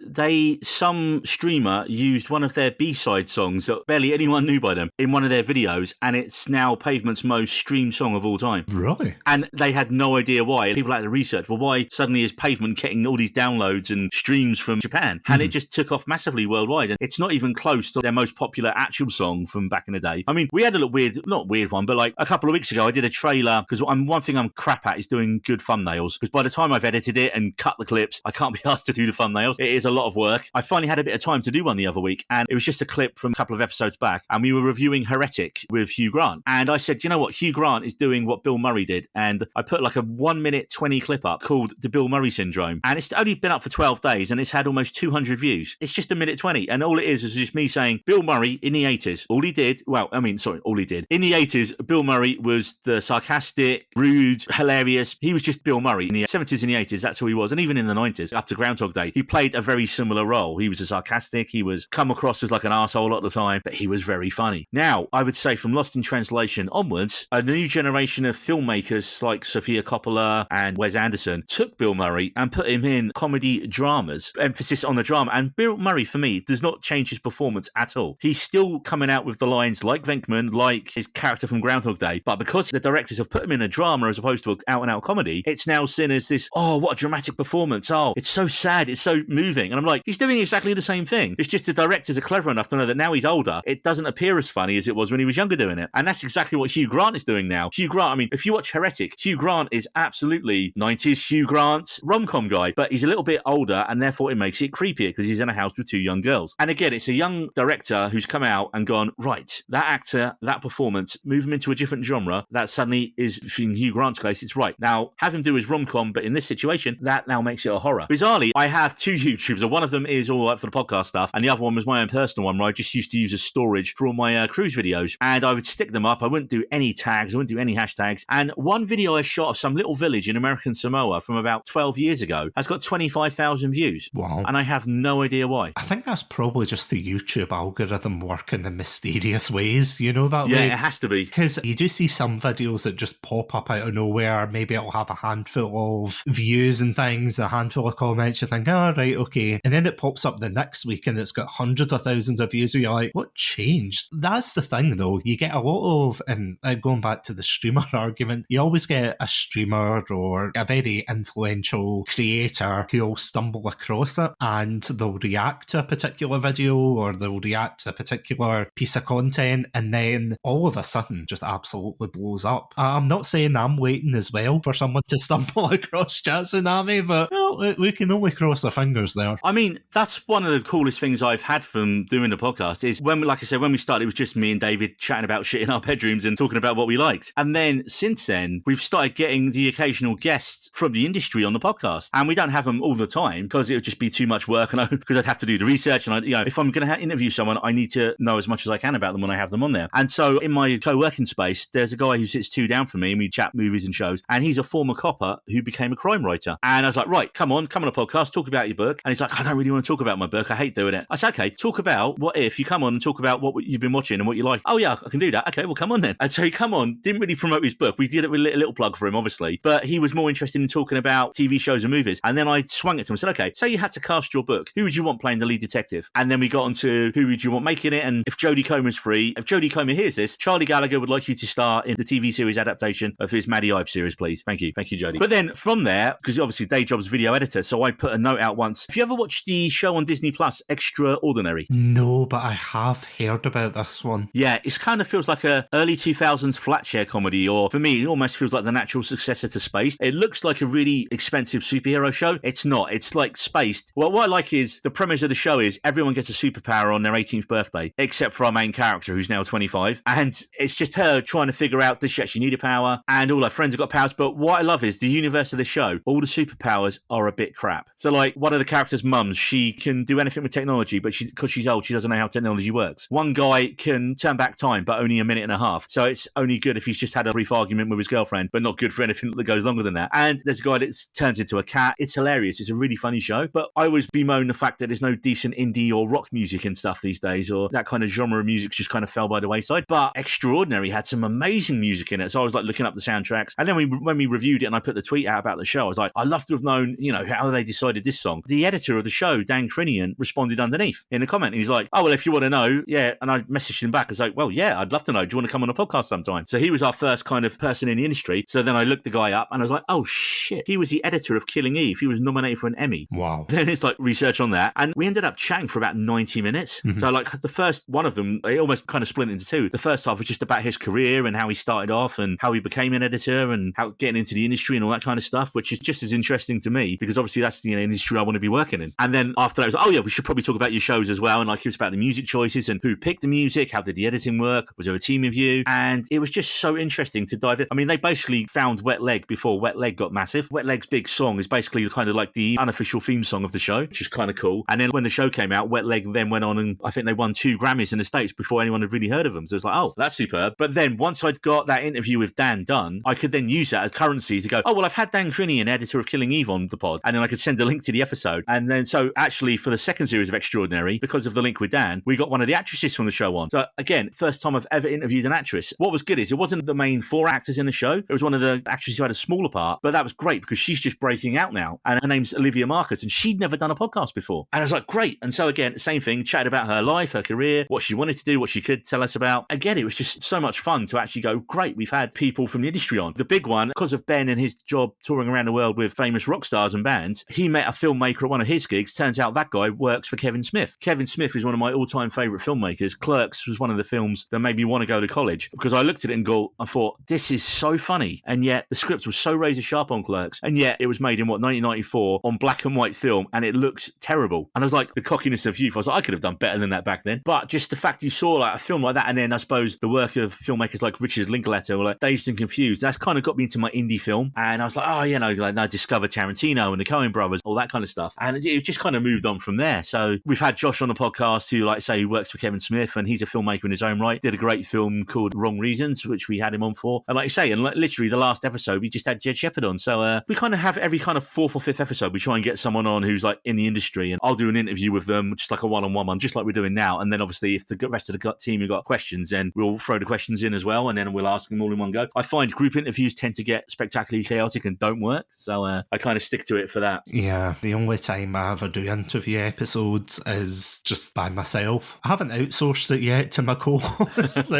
some streamer used one of their B-side songs that barely anyone knew by them in one of their videos, and it's now Pavement's most streamed song of all time. Really? And they had no idea why. People had to research, well, why suddenly is Pavement getting all these downloads and streams from Japan? And it just took off massively worldwide, and it's not even close to their most popular actual song from back in the day. I mean, we had a little not weird one, but like a couple of weeks ago, I did a trailer, because one thing I'm crap at is doing good thumbnails, because by the time I've edited it and cut the clips, I can't be asked to do the thumbnails. It is a lot of work. I finally had a bit of time to do one the other week, and it was just a clip from a couple of episodes back, and we were reviewing Heretic with Hugh Grant, and I said, you know what, Hugh Grant is doing what Bill Murray did, and I put like a 1 minute 20 clip up called The Bill Murray Syndrome, and it's only been up for 12 days, and it's had almost 200 views. It's just a minute 20, and all it is just me saying, Bill Murray in the 80s, all he did, in the 80s, Bill Murray was the sarcastic, rude, hilarious. He was just Bill Murray. In the 70s and the 80s, that's who he was. And even in the 90s, up to Groundhog Day, he played a very similar role. He was a sarcastic, he was come across as like an arsehole a lot of the time, but he was very funny. Now, I would say from Lost in Translation onwards, a new generation of filmmakers like Sofia Coppola and Wes Anderson took Bill Murray and put him in comedy dramas, emphasis on the drama. And Bill Murray, for me, does not change his performance at all. He's still coming out with the lines like Venkman, like his character from Groundhog Day, but because the directors have put him in a drama as opposed to an out-and-out comedy, it's now seen as this, oh, what a dramatic performance. Oh, it's so sad, it's so moving. And I'm like, he's doing exactly the same thing. It's just the directors are clever enough to know that now he's older, it doesn't appear as funny as it was when he was younger doing it. And that's exactly what Hugh Grant is doing now. Hugh Grant, I mean, if you watch Heretic, Hugh Grant is absolutely 90s Hugh Grant rom-com guy, but he's a little bit older, and therefore it makes it creepier because he's in a house with 2 young girls. And again, it's a young director who's come out and gone, right, that actor, that performance, move him into a different genre. That suddenly is, in Hugh Grant's case, it's right. Now, have him do his rom-com, but in this situation, that now makes it a horror. Bizarrely, I have 2 YouTubers. One of them is all right for the podcast stuff, and the other one was my own personal one where I just used to use as storage for all my cruise videos. And I would stick them up. I wouldn't do any tags. I wouldn't do any hashtags. And one video I shot of some little village in American Samoa from about 12 years ago has got 25,000 views. Wow. And I have no idea why. I think that's probably just the YouTube algorithm working in mysterious ways, you know that way? Yeah, it has to be. Because you do see some videos that just pop up out of nowhere. Maybe it'll have a handful of views and things, a handful of comments. You think, oh, right, okay. And then it pops up the next week and it's got hundreds of thousands of views. And you're like, what changed? That's the thing, though. You get a lot of, and going back to the streamer argument, you always get a streamer or a very influential creator who'll stumble across it and they'll react to a particular video or they'll react to a particular piece of content, and then all of a sudden just absolutely blows up. I'm not saying I'm waiting as well for someone to stumble across Chatsunami, but well, we can only cross our fingers there. I mean, that's one of the coolest things I've had from doing the podcast is when, like I said, when we started, it was just me and David chatting about shit in our bedrooms and talking about what we liked. And then since then, we've started getting the occasional guests from the industry on the podcast. And we don't have them all the time because it would just be too much work, and because I'd have to do the research. And if I'm going to interview someone, I need to know as much as I can about them when I have them on there. And so in my co-working space, there's a guy who sits 2 down from me and we chat movies and shows. And he's a former copper who became a crime writer. And I was like, right, come on a podcast, talk about your book. And he's like, I don't really want to talk about my book. I hate doing it. I said, okay, talk about what if you come on and talk about what you've been watching and what you like. Oh yeah, I can do that. Okay, well come on then. And so he come on, didn't really promote his book. We did it with a little plug for him, obviously, but he was more interested in talking about TV shows and movies. And then I swung it to him and said, okay, say you had to cast your book. Who would you want playing the lead detective? And then we got onto who would you want making it, and if Jodie Comer's free, if Jodie Comer hears this, Charlie Gallagher would like you to star in the TV series adaptation of his Maddie Ive series, please. Thank you, Jodie. But then from there, because obviously day job's video editor, so I put a note out once. Have you ever watched the show on Disney Plus, Extraordinary? No, but I have heard about this one. Yeah, it kind of feels like a early 2000s flat share comedy, or for me, it almost feels like the natural successor to Spaced. It looks like a really expensive superhero show. It's not. It's like Spaced. Well, what I like is the premise of the show is everyone gets a superpower on their 18th birthday, except for our main character, who's now 25. And it's just her trying to figure out, does she actually need a power? And all her friends have got powers. But what I love is the universe of the show, all the superpowers are a bit crap. So like one of the characters' mums, she can do anything with technology, but because she's old, she doesn't know how technology works. One guy can turn back time, but only a minute and a half. So it's only good if he's just had a brief argument with his girlfriend, but not good for anything that goes longer than that. And there's a guy that turns into a cat. It's hilarious. It's a really funny show. But I always bemoan the fact that there's no decent indie or rock music and stuff these days, or that kind of genre of music just kind of fell by the wayside. But Extraordinary had some amazing music in it. So I was like looking up the soundtracks. And then when we reviewed it and I put the tweet out about the show, I was like, I'd love to have known, how they decided this song. The editor of the show, Dan Crinian, responded underneath in a comment. And he's like, oh, well, if you want to know, yeah. And I messaged him back. I was like, well, yeah, I'd love to know. Do you want to come on a podcast sometime? So he was our first kind of person in the industry. So then I looked the guy up and I was like, oh, shit. He was the editor of Killing Eve. He was nominated for an Emmy. Wow. Then it's like research on that. And we ended up chatting for about 90 minutes. Mm-hmm. So like the first one of them, they almost kind of split into two. The first half was just about his career and how he started off and how he became an editor and how getting into the industry and all that kind of stuff, which is just as interesting to me because obviously that's the industry I want to be working in. And then after that, it was like, oh yeah, we should probably talk about your shows as well. And like it was about the music choices and who picked the music, how did the editing work, was there a team of you? And it was just so interesting to dive in. I mean, they basically found Wet Leg before Wet Leg got massive. Wet Leg's big song is basically kind of like the unofficial theme song of the show, which is kind of cool. And then when the show came out, Wet Leg then went on and I think they won 2 Grammys in the States before anyone had really heard of them. So it was like, oh, that's superb. But then once I'd got that interview with Dan done, I could then use that as currency to go, oh, well, I've had Dan Crinian, editor of Killing Eve, on the pod. And then I could send a link to the episode. And then so actually for the second series of Extraordinary, because of the link with Dan, we got one of the actresses from the show on. So again, first time I've ever interviewed an actress. What was good is it wasn't the main 4 actors in the show. It was one of the actresses who had a smaller part, but that was great because she's just breaking out now. And her name's Olivia Marcus and she'd never done a podcast before. And I was like, great. And so again, same thing, chatted about her life, her career, what she wanted to do, what she could tell us about. Again, it was just so much fun to actually go, great, we've had people from the industry on. The big one, because of Ben and his job touring around the world with famous rock stars and bands, he met a filmmaker at one of his gigs. Turns out that guy works for Kevin Smith. Kevin Smith is one of my all-time favourite filmmakers. Clerks was one of the films that made me want to go to college because I looked at it and I thought, this is so funny. And yet the script was so razor sharp on Clerks. And yet it was made in 1994 on black and white film and it looks terrible. And I was like, the cockiness of youth. I was like, I could have done better than that back then. But just the fact you saw like a film like that, and then I suppose the work of filmmakers like Richard Linklater or like Dazed and Confused, that's kind of got me into my indie film. And I was like, oh, I discovered Tarantino and the Coen brothers, all that kind of stuff. And it just kind of moved on from there. So we've had Josh on the podcast who, like say, works for Kevin Smith and he's a filmmaker in his own right. Did a great film called Wrong Reasons, which we had him on for. And like you say, and literally the last episode, we just had Jed Shepherd on. So we kind of have every kind of 4th or 5th episode, we try and get someone on who's like in the industry and I'll do an interview with them, just like a one-on-one one, just like we're doing now. And then obviously if the rest of the team have got questions, then we'll throw the questions in as well. And then we'll ask them all in one go. I find group interviews tend to get spectacularly chaotic and don't work. So I kind of stick to it for that. Yeah, the only time I ever do interview episodes is just by myself. I haven't outsourced it yet to my co-hosts,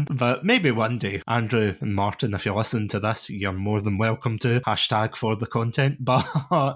but maybe one day. Andrew and Martin, if you listen to this, you're more than welcome to # for the content. But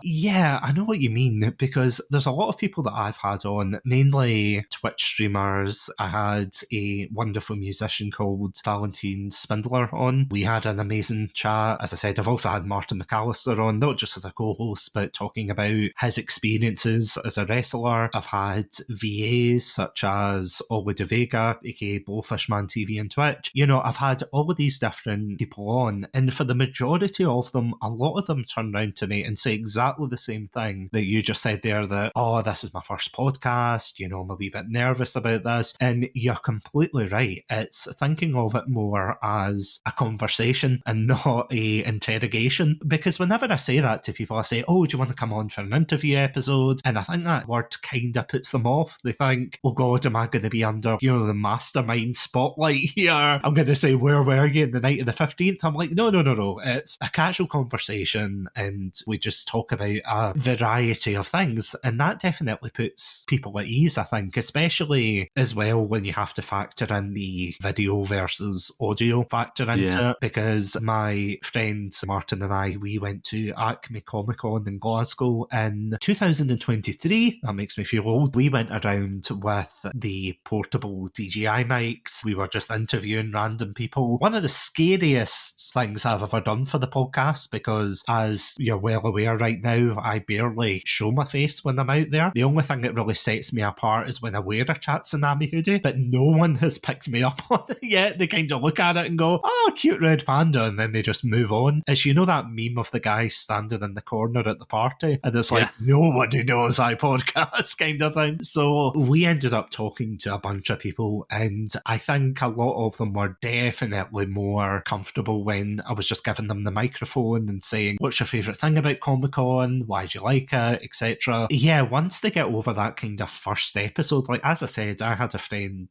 yeah, I know what you mean because there's a lot of people that I've had on, mainly Twitch streamers. I had a wonderful musician called Valentine Spindler on. We had an amazing chat. As I said, I've also had Martin McAllister on, not just as a co-host, but talking about his experiences as a wrestler. I've had VAs such as Ollie De Vega, aka Blowfishman TV and Twitch. I've had all of these different people on, and for the majority of them, a lot of them turn around to me and say exactly the same thing that you just said there, that, oh, this is my first podcast, I'm a wee bit nervous about this. And you're completely right. It's thinking of it more as a conversation and not a interrogation. Because whenever I say that to people, I say, oh, do you want to come on for an interview episode? And I think that word kind of puts them off. They think, oh God, am I going to be under, the mastermind spotlight here? I'm going to say, where were you in the night of the 15th? I'm like, no. It's a casual conversation and we just talk about a variety of things. And that definitely puts people at ease, I think, especially as well when you have to factor in the video versus audio factor into it, because my friend Martin and I, we went to Acme Comic Con in Glasgow in 2023. That makes me feel old. We went around with the portable DJI mics. We were just interviewing random people. One of the scariest things I've ever done for the podcast, because as you're well aware right now, I barely show my face when I'm out there. The only thing that really sets me apart is when I wear a Chatsunami hoodie, but no one has picked me up on it yet. They kind of look at it and go, oh, cute red panda, and then they just move on. It's, you know, that meme of the guy standing in the corner at the party, and it's like, nobody knows I podcast kind of thing. So we ended up talking to a bunch of people, and I think a lot of them were definitely more comfortable when I was just giving them the microphone and saying, what's your favourite thing about Comic-Con? Why do you like it? Etc. Yeah, once they get over that kind of first episode, like as I said, I had a friend,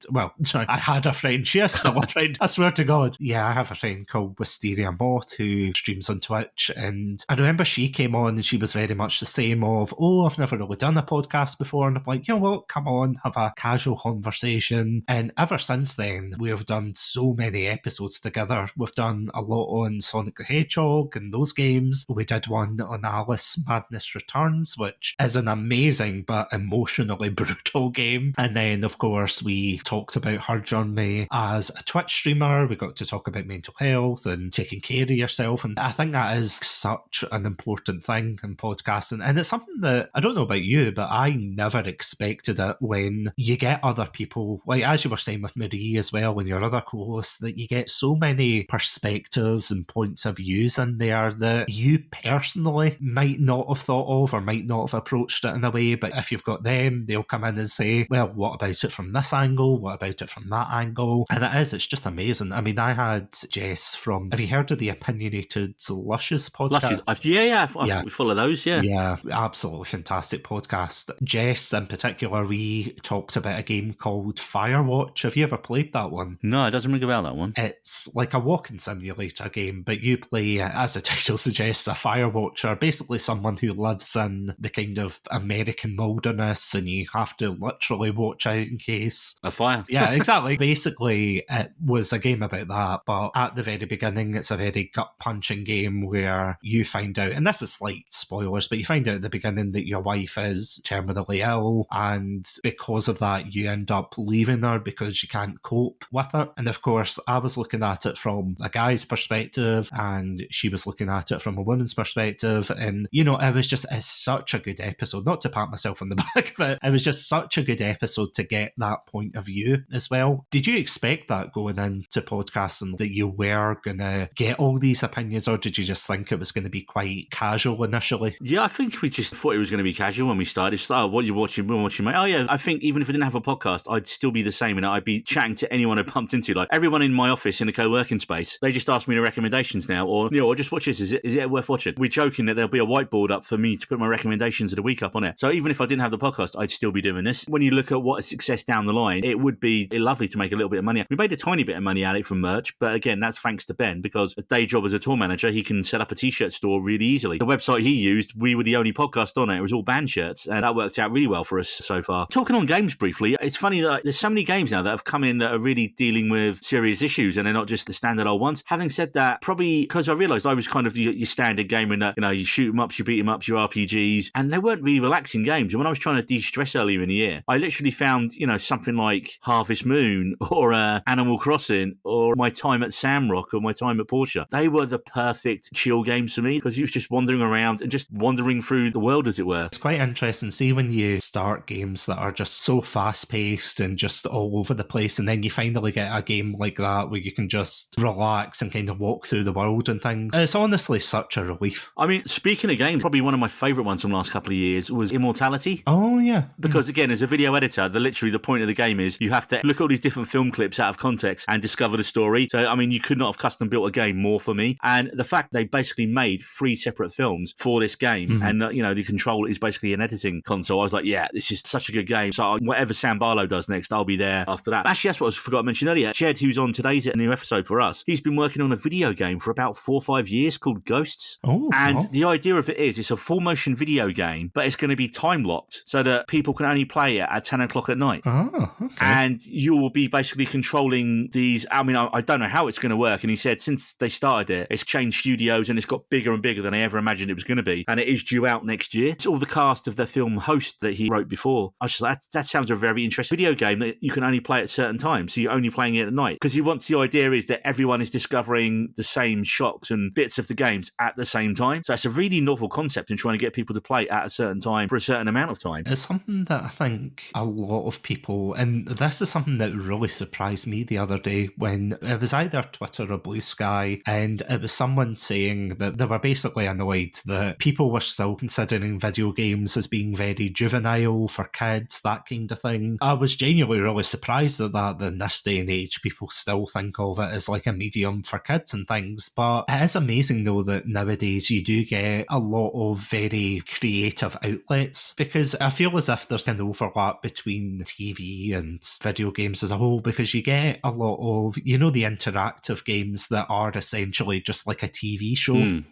she is still a friend, I swear to God. Yeah, I have a friend called Wisteria Moth who streams on Twitch, and I remember she came on and she was very much the same of, oh, I've never really done a podcast before, and I'm like, you know what, come on, have a casual conversation. And ever since then, we have done so many episodes together. We've done a lot on Sonic the Hedgehog and those games. We did one on Alice Madness Returns, which is an amazing but emotionally brutal game. And then, of course, we talked about her journey as a Twitch streamer. We got to talk about mental health and taking care of yourself. And I think that is such an important thing in podcasting. And it's something that, I don't know about you, but I never expected it when you get other people, like as you were saying with Marie as well, and your other co-hosts, that you get so many perspectives and points of views in there that you personally might not have thought of or might not have approached it in a way. But if you've got them, they'll come in and say, well, what about it from this angle? What about it from that angle? And it's just amazing. I mean, I had Jess from, have you heard of the Opinionated Luscious podcast? Luscious, we follow those, Yeah, absolutely fantastic podcast. Jess, in particular, we talked about a game called Firewatch. Have you ever played that one? No, it doesn't ring about that one. It's like a walking simulator game, but you play, as the title suggests, a firewatcher, basically someone who lives in the kind of American wilderness, and you have to literally watch out in case a fire. Yeah, exactly. Basically, it was a game about that, but at the very beginning, it's a very gut-punching game where you find out, and this is slight spoilers, but you find out at the beginning that your wife is terminally ill, and because of that, you end up leaving her because you can't cope with it. And of course, I was looking at it from a guy's perspective, and she was looking at it from a woman's perspective, and, you know, it's such a good episode, not to pat myself on the back, but it was just such a good episode to get that point of view as well. Did you expect that going into podcasting, that you were going to get all these opinions, or did you just think it was going to be quite casual initially? Yeah, I think we just thought it was going to be casual when we started. Just, oh, what are you watching? We're watching, mate. Oh, yeah, I think even if I didn't have a podcast, I'd still be the same, and I'd be chatting to anyone I bumped into. Like everyone in my office in a co-working space, they just ask me the recommendations now, or, you know, or just watch this. Is it worth watching? We're joking that there'll be a whiteboard up for me to put my recommendations of the week up on it. So even if I didn't have the podcast, I'd still be doing this. When you look at what a success down the line, it would be lovely to make a little bit of money. We made a tiny bit of money out of it from merch, but again, that's thanks to Ben, because a day job as a tour manager, he can set up a t-shirt store really easily. The website he used, we were the only podcast on it. It was all band shirts, and that worked out really well for us so far. Talking on games briefly, it's funny that there's so many games now that have come in that are really dealing with serious issues, and they're not just the standard old ones. Having said that, probably because I realised I was kind of your standard gamer in that, you know, you shoot them up, you beat them up, your RPGs, and they weren't really relaxing games. And when I was trying to de-stress earlier in the year, I literally found, you know, something like Harvest Moon or Animal Crossing or my time at Samrock or my time at Porsche. They were the perfect chill games for me, because you was just wandering around and just wandering through the world, as it were. It's quite interesting. See, when you start games that are just so fast-paced and just all over the place, and then you finally get a game like that where you can just relax and kind of walk through the world and things. It's honestly such a relief. I mean, speaking of games, probably one of my favourite ones from the last couple of years was Immortality. Oh, yeah. Because again, as a video editor, literally the point of the game is you have to look at all these different film clips out of context and discover the story. So, I mean, you could not have custom built a game more for me. And the fact they basically made 3 separate films for this game, and, you know, the control is basically an editing console. I was like, yeah, this is such a good game. So whatever Sam Barlow does next, I'll be there after that. Actually, that's what I forgot to mention earlier. Jed, who's on today's new episode for us, he's been working on a video game for about 4 or 5 years called Ghosts. The idea of it is it's a full motion video game, but it's going to be time locked so that people can only play it at 10 o'clock at night. Oh, okay. And you will be basically controlling these. I mean, I don't know how it's going to work. And he said since they started it, it's changed studios and it's got bigger and bigger than I ever imagined it was going to be. And it is due out next year. It's all the cast of the film Host that he wrote before. I was just like, that sounds a very interesting video game that you can only play at certain times. So you're only playing it at night. Because he wants, the idea is that everyone is discovering the same shocks and bits of the games at the same time. So it's a really novel concept in trying to get people to play at a certain time for a certain amount of time. It's something that I think a lot of people, and this is something that really surprised me the other day when it was either Twitter or Blue Sky, and it was someone saying that they were basically annoyed that people were still considering video games as being very juvenile for kids, that kind of thing. I was genuinely really surprised at that in this day and age people still think of it as like a medium for kids and things. But it is amazing though that nowadays you do get a lot of very creative outlets, because I feel as if there's an overlap between TV and video games as a whole, because you get a lot of, you know, the interactive games that are essentially just like a TV show,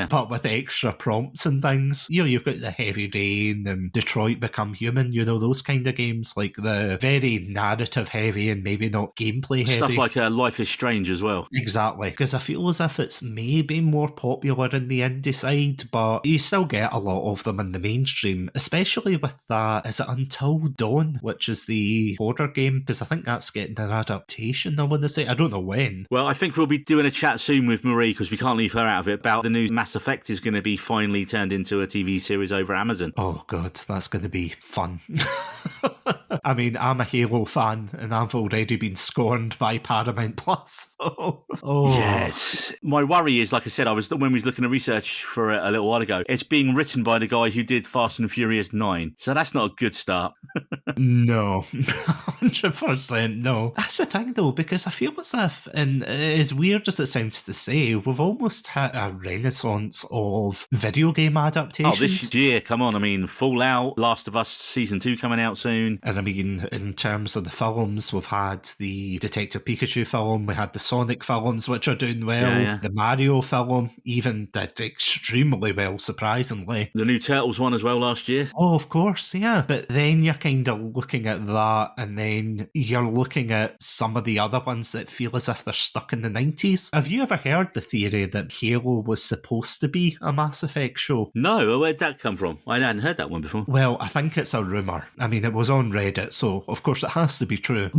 but with extra prompts and things. You know, you've got the Heavy Rain and Detroit Become Human, you know, those kind of games, like the very narrative heavy and maybe not gameplay heavy. Stuff like Life is Strange as well. Exactly, because I feel as if it's maybe more popular in the indie side, but you still get a lot of them in the mainstream, especially with that, is it Until Dawn, which is the horror game, because I think that's getting an adaptation, I want to say. I don't know when. Well, I think we'll be doing a chat soon with Marie, because we can't leave her out of it, about the new Mass Effect is going to be finally turned into a TV series over Amazon. Oh god, that's going to be fun. I mean, I'm a Halo fan and I've already been scorned by Paramount Plus. Yes. My worry is, like I said, when we was looking at research for it a little while ago, it's being written by the guy who did Fast and Furious 9. So that's not a good start. No, 100% no. That's the thing though, because I feel as if, and as weird as it sounds to say, we've almost hit a renaissance of video game adaptations. Oh, this year, come on. I mean, Fallout, Last of Us Season 2 coming out soon. And I mean, in terms of the films, we've had the Detective Pikachu film, we had the Sonic films, which are doing well. The Mario film even did extremely well, surprisingly. The new Turtles one as well last year. Oh, of course, yeah. But then you're kind of looking at that, and then you're looking at some of the other ones that feel as if they're stuck in the 90s. Have you ever heard the theory that Halo was supposed to be a Mass Effect show? No, where'd that come from? I hadn't heard that one before. Well, I think it's a rumour. I mean, it was on Reddit, so of course it has to be true.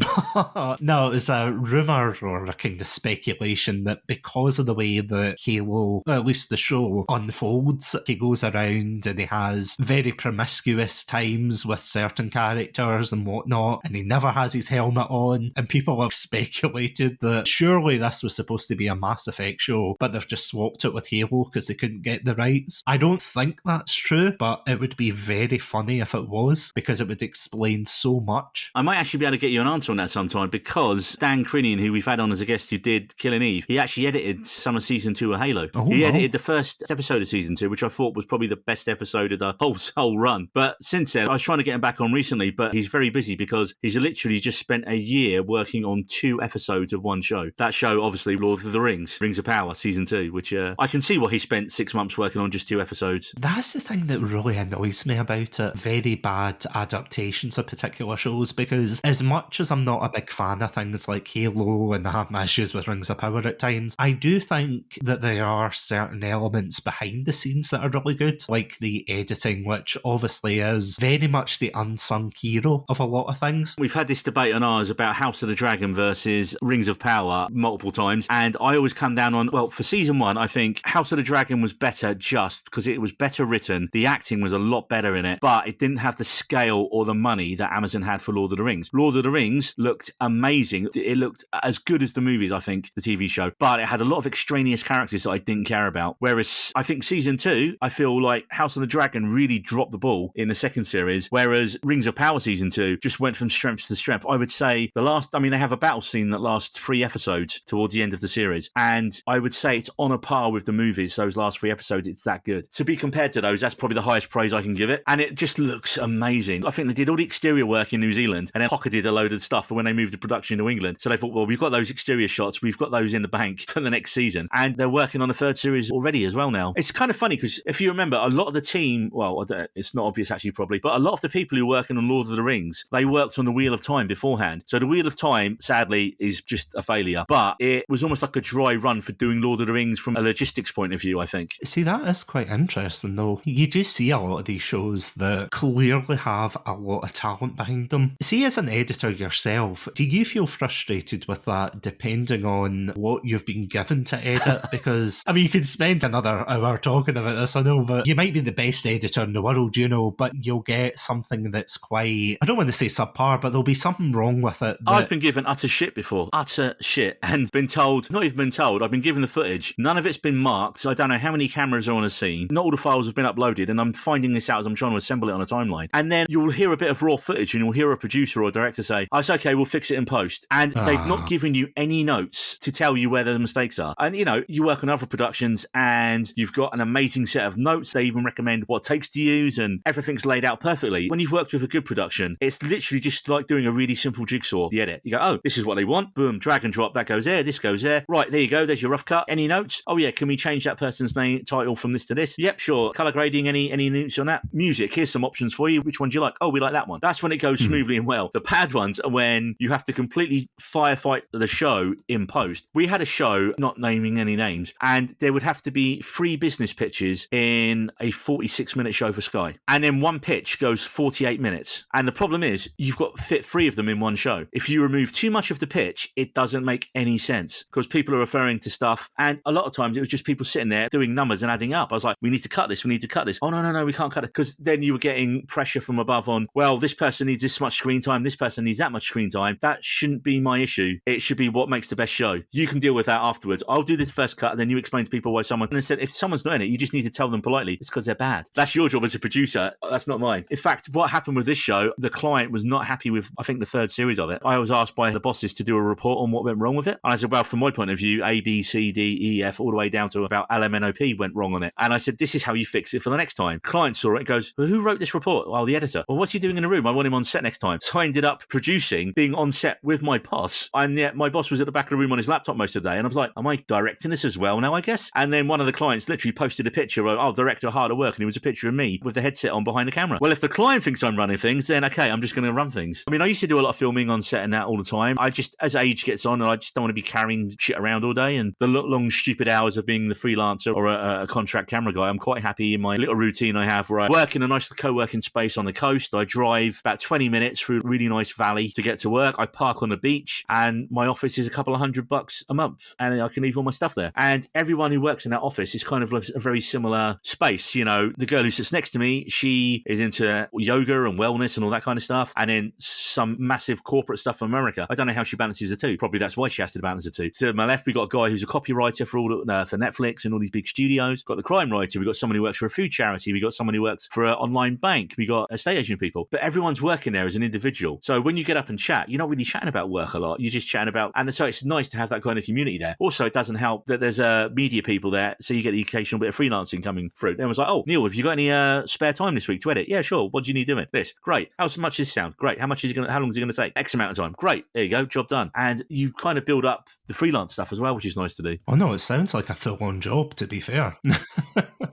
No, it's a rumour or a kind of speculation that because of the way that Halo, or at least the show, unfolds, he goes around and he has very promiscuous times with certain characters and whatnot, and he never has his helmet on, and people have speculated that surely this was supposed to be a Mass Effect show, but they've just swapped it with Halo because they couldn't get the rights. I don't think that's true, but it would be very funny if it was, because it would explain so much. I might actually be able to get you an answer on that sometime, because Dan Crinian, who we've had on as a guest who did Killing Eve, he actually edited some of Season 2 of Halo. He edited the first episode of Season 2, which I thought was probably the best episode of the whole run. But since then, I was trying to get him back on recently, but he's very busy because he's literally just spent a year working on 2 episodes of one show. That show, obviously, Lord of the Rings, Rings of Power, Season 2, which I can see why he spent 6 months working on just 2 episodes. That's the thing that really annoys me about it. Very bad adaptations of particular shows, because as much as I'm not a big fan of things like Halo and I have my issues with Rings of Power at times, I do think that there are certain elements behind the scenes that are really good, like the editing, which obviously is very much the unsung hero of a lot of things. We've had this debate on ours about House of the Dragon versus Rings of Power multiple times, and I always come down on, well, for Season 1, I think House of the Dragon was better just because it was better written, the acting was a lot better in it, but it didn't have the scale or the money that Amazon had for Lord of the Rings. Lord of the Rings looked amazing. It looked as good as the movies, I think, the TV show, but it had a lot of extraneous characters that I didn't care about. Whereas I think Season 2, I feel like House of the Dragon really dropped the ball in the second series, whereas Rings of Power Season 2 just went from strength to strength. I would say they have a battle scene that lasts 3 episodes towards the end of the series, and I would say it's on a par with the movies. Those last 3 episodes, it's that good. To be compared to those, that's probably the highest praise I can give it, and it just looks amazing. I think the did all the exterior work in New Zealand and then pocketed a load of stuff for when they moved the production to England. So they thought, well, we've got those exterior shots, we've got those in the bank for the next season, and they're working on a third series already as well now. It's kind of funny because if you remember, a lot of the team, well, it's not obvious actually probably, but a lot of the people who are working on Lord of the Rings, they worked on the Wheel of Time beforehand. So the Wheel of Time, sadly, is just a failure, but it was almost like a dry run for doing Lord of the Rings from a logistics point of view, I think. See, that is quite interesting though. You do see a lot of these shows that clearly have a lot of talent behind them. See, as an editor yourself, do you feel frustrated with that depending on what you've been given to edit? Because, I mean, you could spend another hour talking about this, I know, but you might be the best editor in the world, you know, but you'll get something that's quite, I don't want to say subpar, but there'll be something wrong with it. I've been given utter shit before. Utter shit. And been told, not even been told, I've been given the footage. None of it's been marked. So I don't know how many cameras are on a scene. Not all the files have been uploaded. And I'm finding this out as I'm trying to assemble it on a timeline. And then you'll hear a bit of raw footage and you'll hear a producer or director say, oh, it's okay, we'll fix it in post. And they've not given you any notes to tell you where the mistakes are. And, you know, you work on other productions and you've got an amazing set of notes. They even recommend what takes to use and everything's laid out perfectly. When you've worked with a good production, it's literally just like doing a really simple jigsaw, the edit. You go, oh, this is what they want. Boom, drag and drop. That goes there. This goes there. Right, there you go. There's your rough cut. Any notes? Oh, yeah. Can we change that person's name, title from this to this? Yep, sure. Color grading, any notes on that? Music, here's some options for you. Which one do you like? Oh, we like that one. That's when it goes smoothly and well. The bad ones are when you have to completely firefight the show in post. We had a show, not naming any names, and there would have to be 3 business pitches in a 46-minute show for Sky. And then one pitch goes 48 minutes. And the problem is, you've got to fit 3 of them in one show. If you remove too much of the pitch, it doesn't make any sense because people are referring to stuff. And a lot of times it was just people sitting there doing numbers and adding up. I was like, we need to cut this. We need to cut this. Oh, no, we can't cut it. Because then you were getting pressure from above on, well, this person needs this much screen time. This person needs that much screen time. That shouldn't be my issue. It should be what makes the best show. You can deal with that afterwards. I'll do this first cut and then you explain to people why someone, and I said, if someone's not in it, you just need to tell them politely. It's because they're bad. That's your job as a producer. That's not mine. In fact, what happened with this show, the client was not happy with, I think, the 3rd series of it. I was asked by the bosses to do a report on what went wrong with it. And I said, well, from my point of view, A, B, C, D, E, F, all the way down to about LMNOP went wrong on it. And I said, this is how you fix it for the next time. Client saw it and goes, well, who wrote this report? Well, the editor. Well, what's he doing in the room? I want him on set next time. So I ended up producing, being on set with my boss. And yet my boss was at the back of the room on his laptop most of the day. And I was like, am I directing this as well now, I guess? And then one of the clients literally posted a picture of, oh, director hard at work. And it was a picture of me with the headset on behind the camera. Well, if the client thinks I'm running things, then okay, I'm just going to run things. I mean, I used to do a lot of filming on set and that all the time. I just, as age gets on, and I just don't want to be carrying shit around all day. And the long, stupid hours of being the freelancer or a contract camera guy, I'm quite happy in my little routine I have where I work in a nice co-working space on the coast. I drive about 20 minutes through a really nice valley to get to work. I park on the beach and my office is a couple of $100 a month and I can leave all my stuff there. And everyone who works in that office is kind of a very similar space. You know, the girl who sits next to me, she is into yoga and wellness and all that kind of stuff. And then some massive corporate stuff from America. I don't know how she balances the two. Probably that's why she has to balance the two. To my left, we got a guy who's a copywriter for for Netflix and all these big studios. Got the crime writer. We got someone who works for a food charity. We got someone who works for an online bank. We got estate agent people. But everyone's working there as an individual. So when you get up and chat, you're not really chatting about work a lot. You're just chatting about, and so it's nice to have that kind of community there. Also, it doesn't help that there's media people there, so you get the occasional bit of freelancing coming through. Then I was like, oh, Neil, have you got any spare time this week to edit? Yeah, sure. What do you need doing? This. Great. How much does this sound? Great. How long is it going to take? X amount of time. Great. There you go. Job done. And you kind of build up the freelance stuff as well, which is nice to do. Oh no, it sounds like a full-on job, to be fair.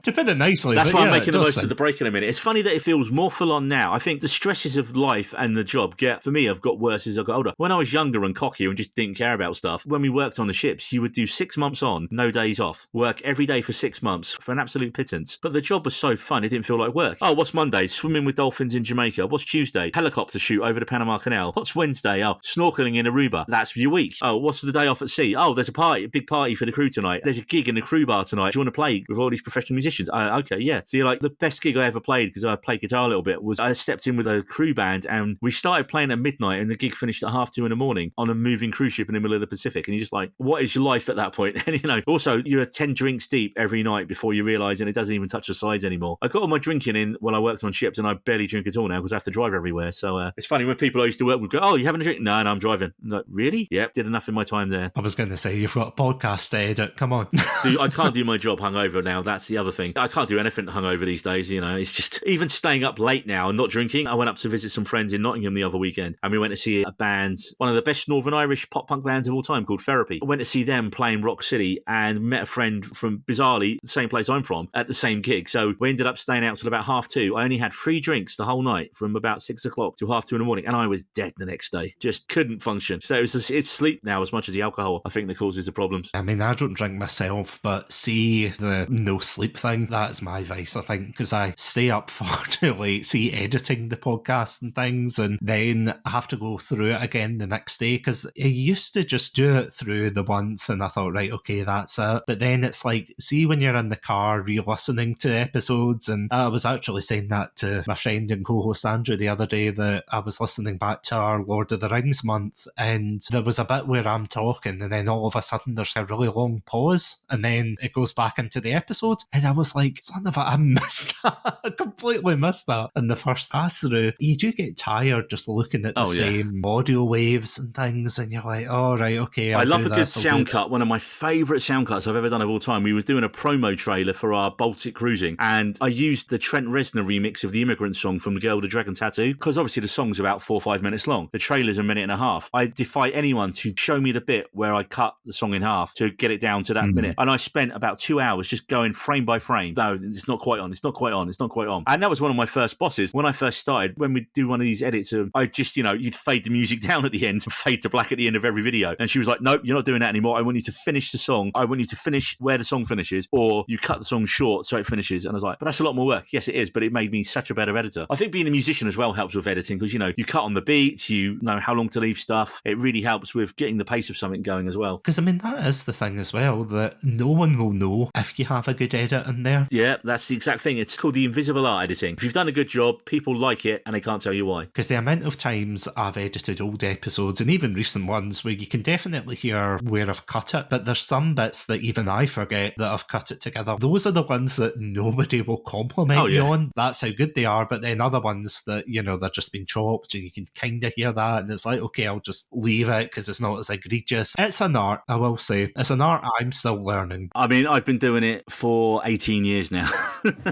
To put it nicely. That's why I'm making the most of the break in a minute. It's funny that it feels more full on now. I think the stresses of life and the job for me, have got worse as I got older. When I was younger and cocky and just didn't care about stuff, when we worked on the ships, you would do 6 months on, no days off, work every day for 6 months for an absolute pittance. But the job was so fun, it didn't feel like work. Oh, what's Monday? Swimming with dolphins in Jamaica. What's Tuesday? Helicopter shoot over the Panama Canal. What's Wednesday? Oh, snorkeling in Aruba. That's your week. Oh, what's the day off at sea? Oh, there's a big party for the crew tonight. There's a gig in the crew bar tonight. Do you want to play with all these professional musicians? Okay, yeah. So you're like, the best gig I ever played, because I played guitar a little bit, was I stepped in with a crew band and we started playing at midnight and the gig finished at 2:30 in the morning on a moving cruise ship in the middle of the Pacific. And you're just like, what is your life at that point? And also you're 10 drinks deep every night before you realise, and it doesn't even touch the sides anymore. I got all my drinking in when I worked on ships and I barely drink at all now because I have to drive everywhere. So it's funny when people I used to work with go, oh, you having a drink? No, I'm driving. I'm like, really? Yep, did enough in my time there. I was going to say, you've got a podcast to edit. Come on. I can't do my job hungover now. That's the other thing. I can't do anything hungover these days. It's just, even staying up late now and not drinking thinking. I went up to visit some friends in Nottingham the other weekend, and we went to see a band, one of the best Northern Irish pop punk bands of all time, called Therapy. I went to see them playing Rock City and met a friend from, bizarrely, the same place I'm from, at the same gig. So we ended up staying out till about 2:30. I only had 3 drinks the whole night from about 6 o'clock till 2:30 in the morning, and I was dead the next day. Just couldn't function. So it's sleep now as much as the alcohol, I think, that causes the problems. I mean, I don't drink myself, but see the no sleep thing, that's my vice, I think, because I stay up far too late, see editing the podcast and things, and then I have to go through it again the next day, because I used to just do it through the once, and I thought, right, okay, that's it. But then it's like, see when you're in the car re-listening to episodes, and I was actually saying that to my friend and co-host Andrew the other day, that I was listening back to our Lord of the Rings month, and there was a bit where I'm talking, and then all of a sudden there's a really long pause, and then it goes back into the episode, and I was like, son of a, I missed that. I completely missed that in the first pass through. You do get tired just looking at the same audio waves and things, and you're like, oh, right, okay, I love a good sound cut. One of my favourite sound cuts I've ever done of all time. We were doing a promo trailer for our Baltic cruising, and I used the Trent Reznor remix of the Immigrant song from The Girl with the Dragon Tattoo, because obviously the song's about 4 or 5 minutes long. The trailer's a minute and a half. I defy anyone to show me the bit where I cut the song in half to get it down to that minute. And I spent about 2 hours just going frame by frame. No, it's not quite on. It's not quite on. It's not quite on. And that was one of my first bosses. When I first started, when we'd do one of these edits, I just, you'd fade the music down at the end and fade to black at the end of every video. And she was like, nope, you're not doing that anymore. I want you to finish the song. I want you to finish where the song finishes, or you cut the song short so it finishes. And I was like, but that's a lot more work. Yes, it is, but it made me such a better editor. I think being a musician as well helps with editing, because, you cut on the beats, you know how long to leave stuff. It really helps with getting the pace of something going as well. Because, I mean, that is the thing as well, that no one will know if you have a good edit in there. Yeah, that's the exact thing. It's called the invisible art editing. If you've done a good job, people like it, and they can't tell you why. Because the amount of times I've edited old episodes, and even recent ones, where you can definitely hear where I've cut it, but there's some bits that even I forget that I've cut it together. Those are the ones that nobody will compliment you on. That's how good they are. But then other ones that, they're just being chopped, and you can kind of hear that, and it's like, okay, I'll just leave it because it's not as egregious. It's an art, I will say. It's an art I'm still learning. I mean, I've been doing it for 18 years now.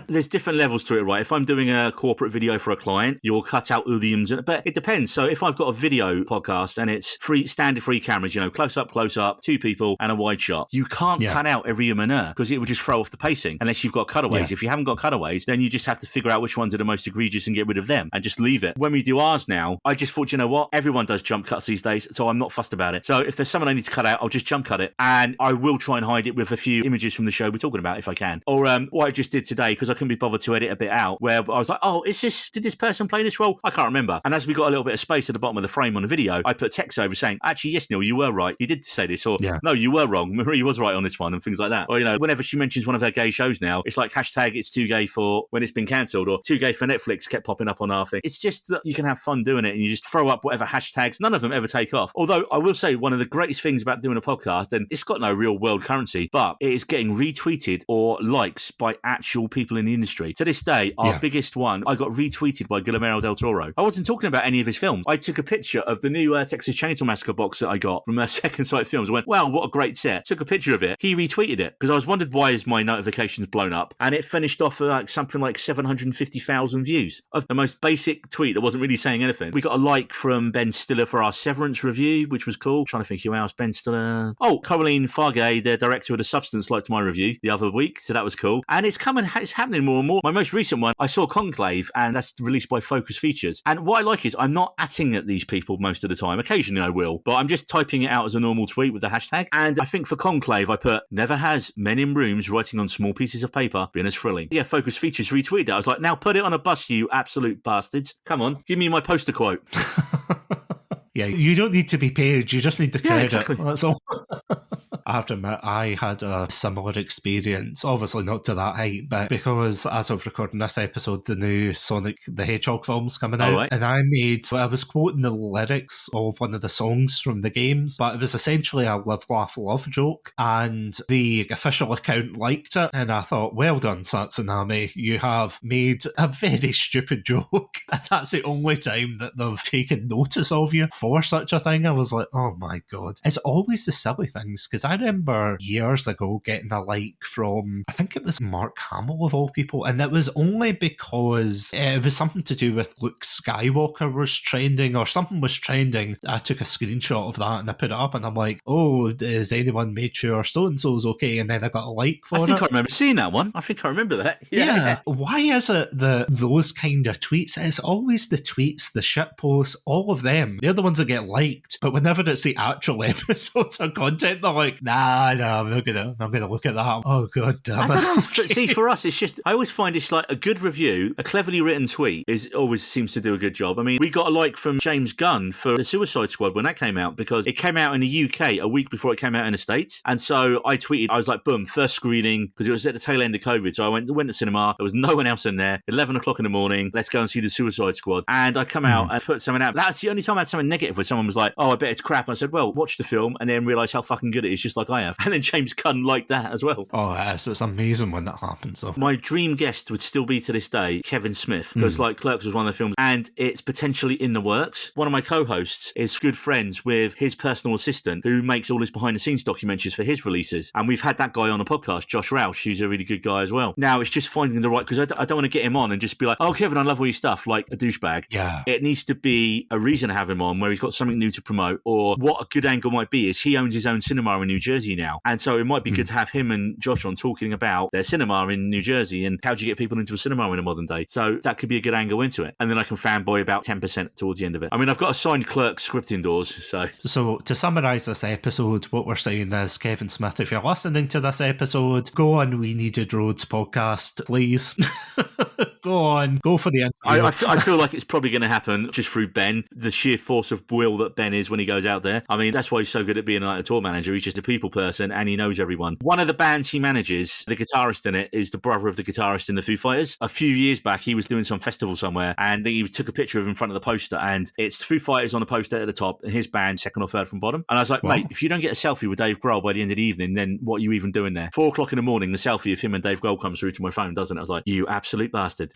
There's different levels to it, right? If I'm doing a corporate video for a client, you'll cut out idioms, but it depends. So if I've got a video podcast and it's standard free cameras, close up, 2 people and a wide shot, you can't cut out every because it would just throw off the pacing unless you've got cutaways. If you haven't got cutaways, then you just have to figure out which ones are the most egregious and get rid of them and just leave it. When we do ours now, I just thought, you know what? Everyone does jump cuts these days, so I'm not fussed about it. So if there's someone I need to cut out, I'll just jump cut it, and I will try and hide it with a few images from the show we're talking about if I can. Or what I just did today, because I couldn't be bothered to edit a bit out, where I was like, oh, did this person play this role? I can't remember. And as we got a little bit of space at the bottom of the frame on the video, I put text over saying, actually, yes, Neil, you were right. You did say this. Or, no, you were wrong. Marie was right on this one, and things like that. Or, whenever she mentions one of her gay shows now, it's like hashtag it's too gay for when it's been cancelled, or too gay for Netflix kept popping up on our thing. It's just that you can have fun doing it, and you just throw up whatever hashtags. None of them ever take off. Although I will say one of the greatest things about doing a podcast, and it's got no real world currency, but it is getting retweeted or likes by actual people in the industry. To this day, our biggest one, I got retweeted by Guillermo del Toro. I wasn't talking about any of his films. I took a picture of the new Texas Chainsaw Massacre box that I got from Second Sight Films. I went, wow, what a great set. Took a picture of it. He retweeted it because I was wondered why is my notifications blown up, and it finished off at something like 750,000 views of the most basic tweet that wasn't really saying anything. We got a like from Ben Stiller for our Severance review, which was cool. I'm trying to think who else. Ben Stiller. Oh, Coraline Fargay, the director of The Substance, liked my review the other week, so that was cool. And it's happening more and more. My most recent one, I saw Conclave, and that's released by Focus Features. And what I like is I'm not atting at these people most of the time. Occasionally I will, but I'm just typing it out as a normal tweet with the hashtag. And I think for Conclave, I put, never has men in rooms writing on small pieces of paper been as thrilling. Yeah, Focus Features retweeted it. I was like, now put it on a bus, you absolute bastards. Come on, give me my poster quote. Yeah, you don't need to be paid, you just need the credit. Yeah, exactly. That's all. I have to admit, I had a similar experience, obviously not to that height, but because as of recording this episode, the new Sonic the Hedgehog film's coming out, right. and I was quoting the lyrics of one of the songs from the games, but it was essentially a live, laugh, love joke, and the official account liked it, and I thought, well done, Satsunami, you have made a very stupid joke, and that's the only time that they've taken notice of you for such a thing. I was like, oh my god. It's always the silly things, because I remember years ago getting a like from, I think it was Mark Hamill of all people, and it was only because it was something to do with Luke Skywalker was trending or something was trending. I took a screenshot of that and I put it up and I'm like, oh, has anyone made sure so-and-so's okay? And then I got a like for it. I think I remember seeing that one. I think I remember that. Yeah. Why is it those kind of tweets? It's always the tweets, the shit posts, all of them. They're the ones that get liked. But whenever it's the actual episodes or content, they're like, nah, I'm not gonna look at that. Oh god damn it. I don't know. See, for us, it's just, I always find it's like a good review, a cleverly written tweet always seems to do a good job. I mean, we got a like from James Gunn for the Suicide Squad when that came out, because it came out in the UK a week before it came out in the States. And so I tweeted, I was like, boom, first screening, because it was at the tail end of COVID. So I went to cinema. There was no one else in there. 11 o'clock in the morning. Let's go and see the Suicide Squad. And I come out and put something out. That's the only time I had something negative where someone was like, oh, I bet it's crap. And I said, well, watch the film and then realise how fucking good it is, just like I have. And then James Gunn liked that as well. Oh, yes, it's amazing when that happens. So my dream guest would still be to this day Kevin Smith, because like Clerks was one of the films and it's potentially in the works. One of my co-hosts is good friends with his personal assistant who makes all his behind the scenes documentaries for his releases, and we've had that guy on the podcast, Josh Roush, who's a really good guy as well. Now it's just finding the right, because I don't want to get him on and just be like, oh Kevin, I love all your stuff, like a douchebag. Yeah, it needs to be a reason to have him on where he's got something new to promote, or what a good angle might be is he owns his own cinema in New Jersey now, and so it might be good to have him and Josh on talking about their cinema in New Jersey and how do you get people into a cinema in a modern day. So that could be a good angle into it, and then I can fanboy about 10% towards the end of it. I mean, I've got a signed Clerks script indoors. So to summarise this episode, what we're saying is, Kevin Smith, if you're listening to this episode, go on We Needed Roads podcast, please. Go for the interview. I feel like it's probably going to happen just through Ben, the sheer force of will that Ben is when he goes out there. I mean, that's why he's so good at being like a tour manager. He's just a people person and he knows everyone. One of the bands he manages, the guitarist in it, is the brother of the guitarist in the Foo Fighters. A few years back, he was doing some festival somewhere and he took a picture of him in front of the poster, and it's Foo Fighters on the poster at the top and his band second or third from bottom. And I was like, mate, if you don't get a selfie with Dave Grohl by the end of the evening, then what are you even doing there? 4 o'clock in the morning, the selfie of him and Dave Grohl comes through to my phone, doesn't it? I was like, you absolute bastard.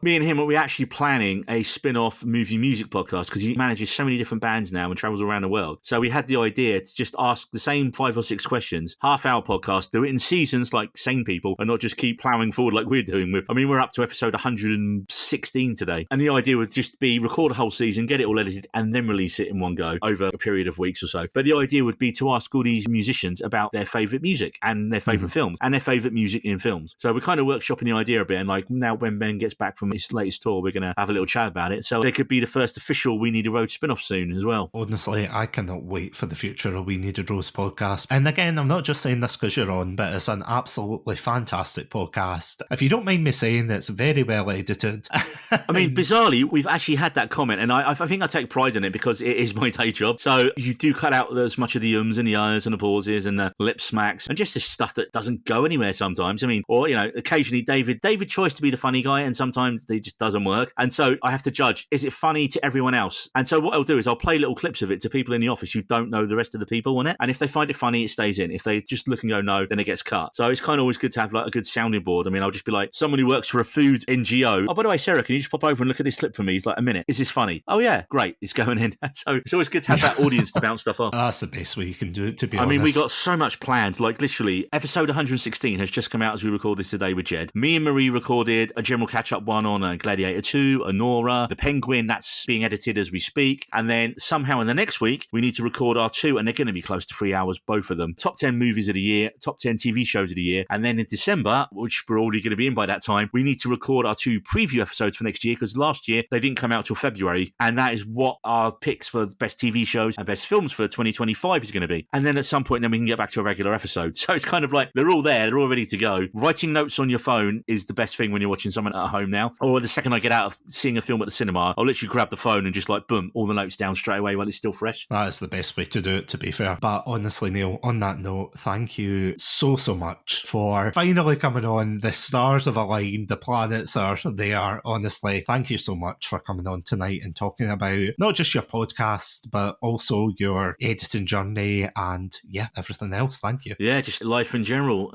Me and him, we're actually planning a spin-off movie music podcast because he manages so many different bands now and travels around the world. So we had the idea to just ask the same 5 or 6 questions, half-hour podcast, do it in seasons like sane people and not just keep ploughing forward like we're doing. We're up to episode 116 today. And the idea would just be record a whole season, get it all edited, and then release it in one go over a period of weeks or so. But the idea would be to ask all these musicians about their favourite music and their favourite films and their favourite music in films. So we're kind of workshopping the idea a bit, and like now when Ben gets back from his latest tour, we're going to have a little chat about it. So there could be the first official We Need a Road spin-off soon as well. Honestly, I cannot wait for the future of We Need a Rose podcast. And again, I'm not just saying this because you're on, but it's an absolutely fantastic podcast. If you don't mind me saying, it's very well edited. I mean, bizarrely, we've actually had that comment, and I think I take pride in it because it is my day job. So you do cut out as much of the ums and the ahs and the pauses and the lip smacks and just this stuff that doesn't go anywhere sometimes. I mean, or, you know, occasionally David tries to be the funny guy and sometimes it just doesn't work. And so I have to judge, is it funny to everyone else? And so what I'll do is I'll play little clips of it to people in the office who don't know the rest of the people on it. And if they find it funny, it stays in. If they just look and go no, then it gets cut. So it's kind of always good to have like a good sounding board. I mean, I'll just be like, someone who works for a food NGO. Oh, by the way, Sarah, can you just pop over and look at this clip for me? It's like a minute. Is this funny? Oh yeah, great. It's going in. So it's always good to have that audience to bounce stuff off. That's the best way you can do it, to be honest. I mean, we got so much planned. Like literally, episode 116 has just come out as we record this today with Jed. Me and Marie recorded a general catch-up one on Gladiator 2, Honora, The Penguin. That's being edited as we speak. And then somehow in the next week, we need to record our 2, and they're going to be close to 3 hours, both of them. Top 10 movies of the year, top 10 TV shows of the year. And then in December, which we're already going to be in by that time, we need to record our 2 preview episodes for next year, because last year they didn't come out till February. And that is what our picks for the best TV shows and best films for 2025 is going to be. And then at some point, then we can get back to a regular episode. So it's kind of like they're all there, they're all ready to go. Writing notes on your phone is the best thing when you're watching something at home now. Or the second I get out of seeing a film at the cinema, I'll literally grab the phone and just like, boom, all the notes down straight away while it's still fresh. That is the best way to do it, to be fair. But honestly, Neil, on that note, thank you so much for finally coming on. The stars have aligned, the planets are there. Honestly, thank you so much for coming on tonight and talking about not just your podcast, but also your editing journey and everything else. Thank you. Yeah, just life in general.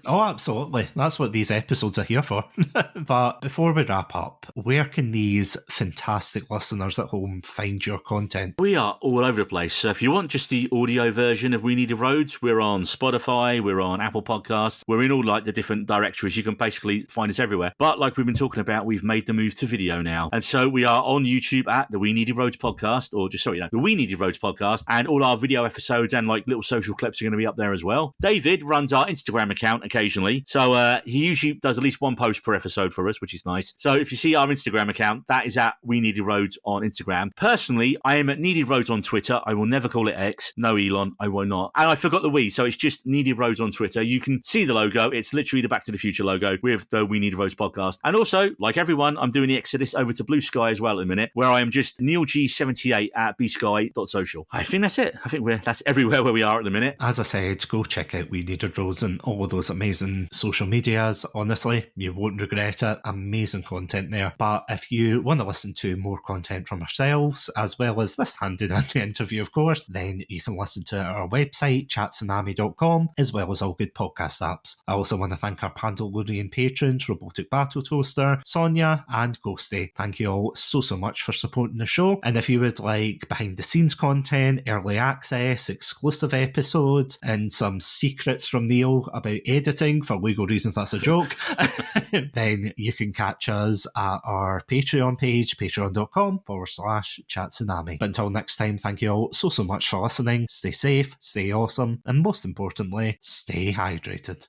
Oh, absolutely. That's what these episodes are here for. But before before we wrap up, where can these fantastic listeners at home find your content? We are all over the place. So if you want just the audio version of We Needed Roads, we're on Spotify, we're on Apple Podcasts, we're in all like the different directories. You can basically find us everywhere. But like we've been talking about, we've made the move to video now. And so we are on YouTube at the We Needed Roads Podcast, the We Needed Roads Podcast, and all our video episodes and like little social clips are going to be up there as well. David runs our Instagram account occasionally. So he usually does at least one post per episode for us, which is nice. So if you see our Instagram account, that is at We Needed Roads on Instagram. Personally, I am at Needed Roads on Twitter. I will never call it X. No, Elon, I will not. And I forgot the we, so it's just Needed Roads on Twitter. You can see the logo. It's literally the Back to the Future logo with the We Needed Roads podcast. And also, like everyone, I'm doing the exodus over to Blue Sky as well at the minute, where I am just NeilG78 at bsky.social. I think that's it. I think that's everywhere where we are at the minute. As I said, go check out We Needed Roads and all of those amazing social medias. Honestly, you won't regret it. Amazing content there. But if you want to listen to more content from ourselves, as well as this handy-dandy interview, of course, then you can listen to our website, chatsunami.com, as well as all good podcast apps. I also want to thank our Pandalorian patrons, Robotic Battle Toaster, Sonia, and Ghostie. Thank you all so much for supporting the show. And if you would like behind-the-scenes content, early access, exclusive episodes, and some secrets from Neil about editing, for legal reasons that's a joke, then you can catch us at our Patreon page, patreon.com/Chatsunami. But until next time, thank you all so much for listening. Stay safe, stay awesome, and most importantly, stay hydrated.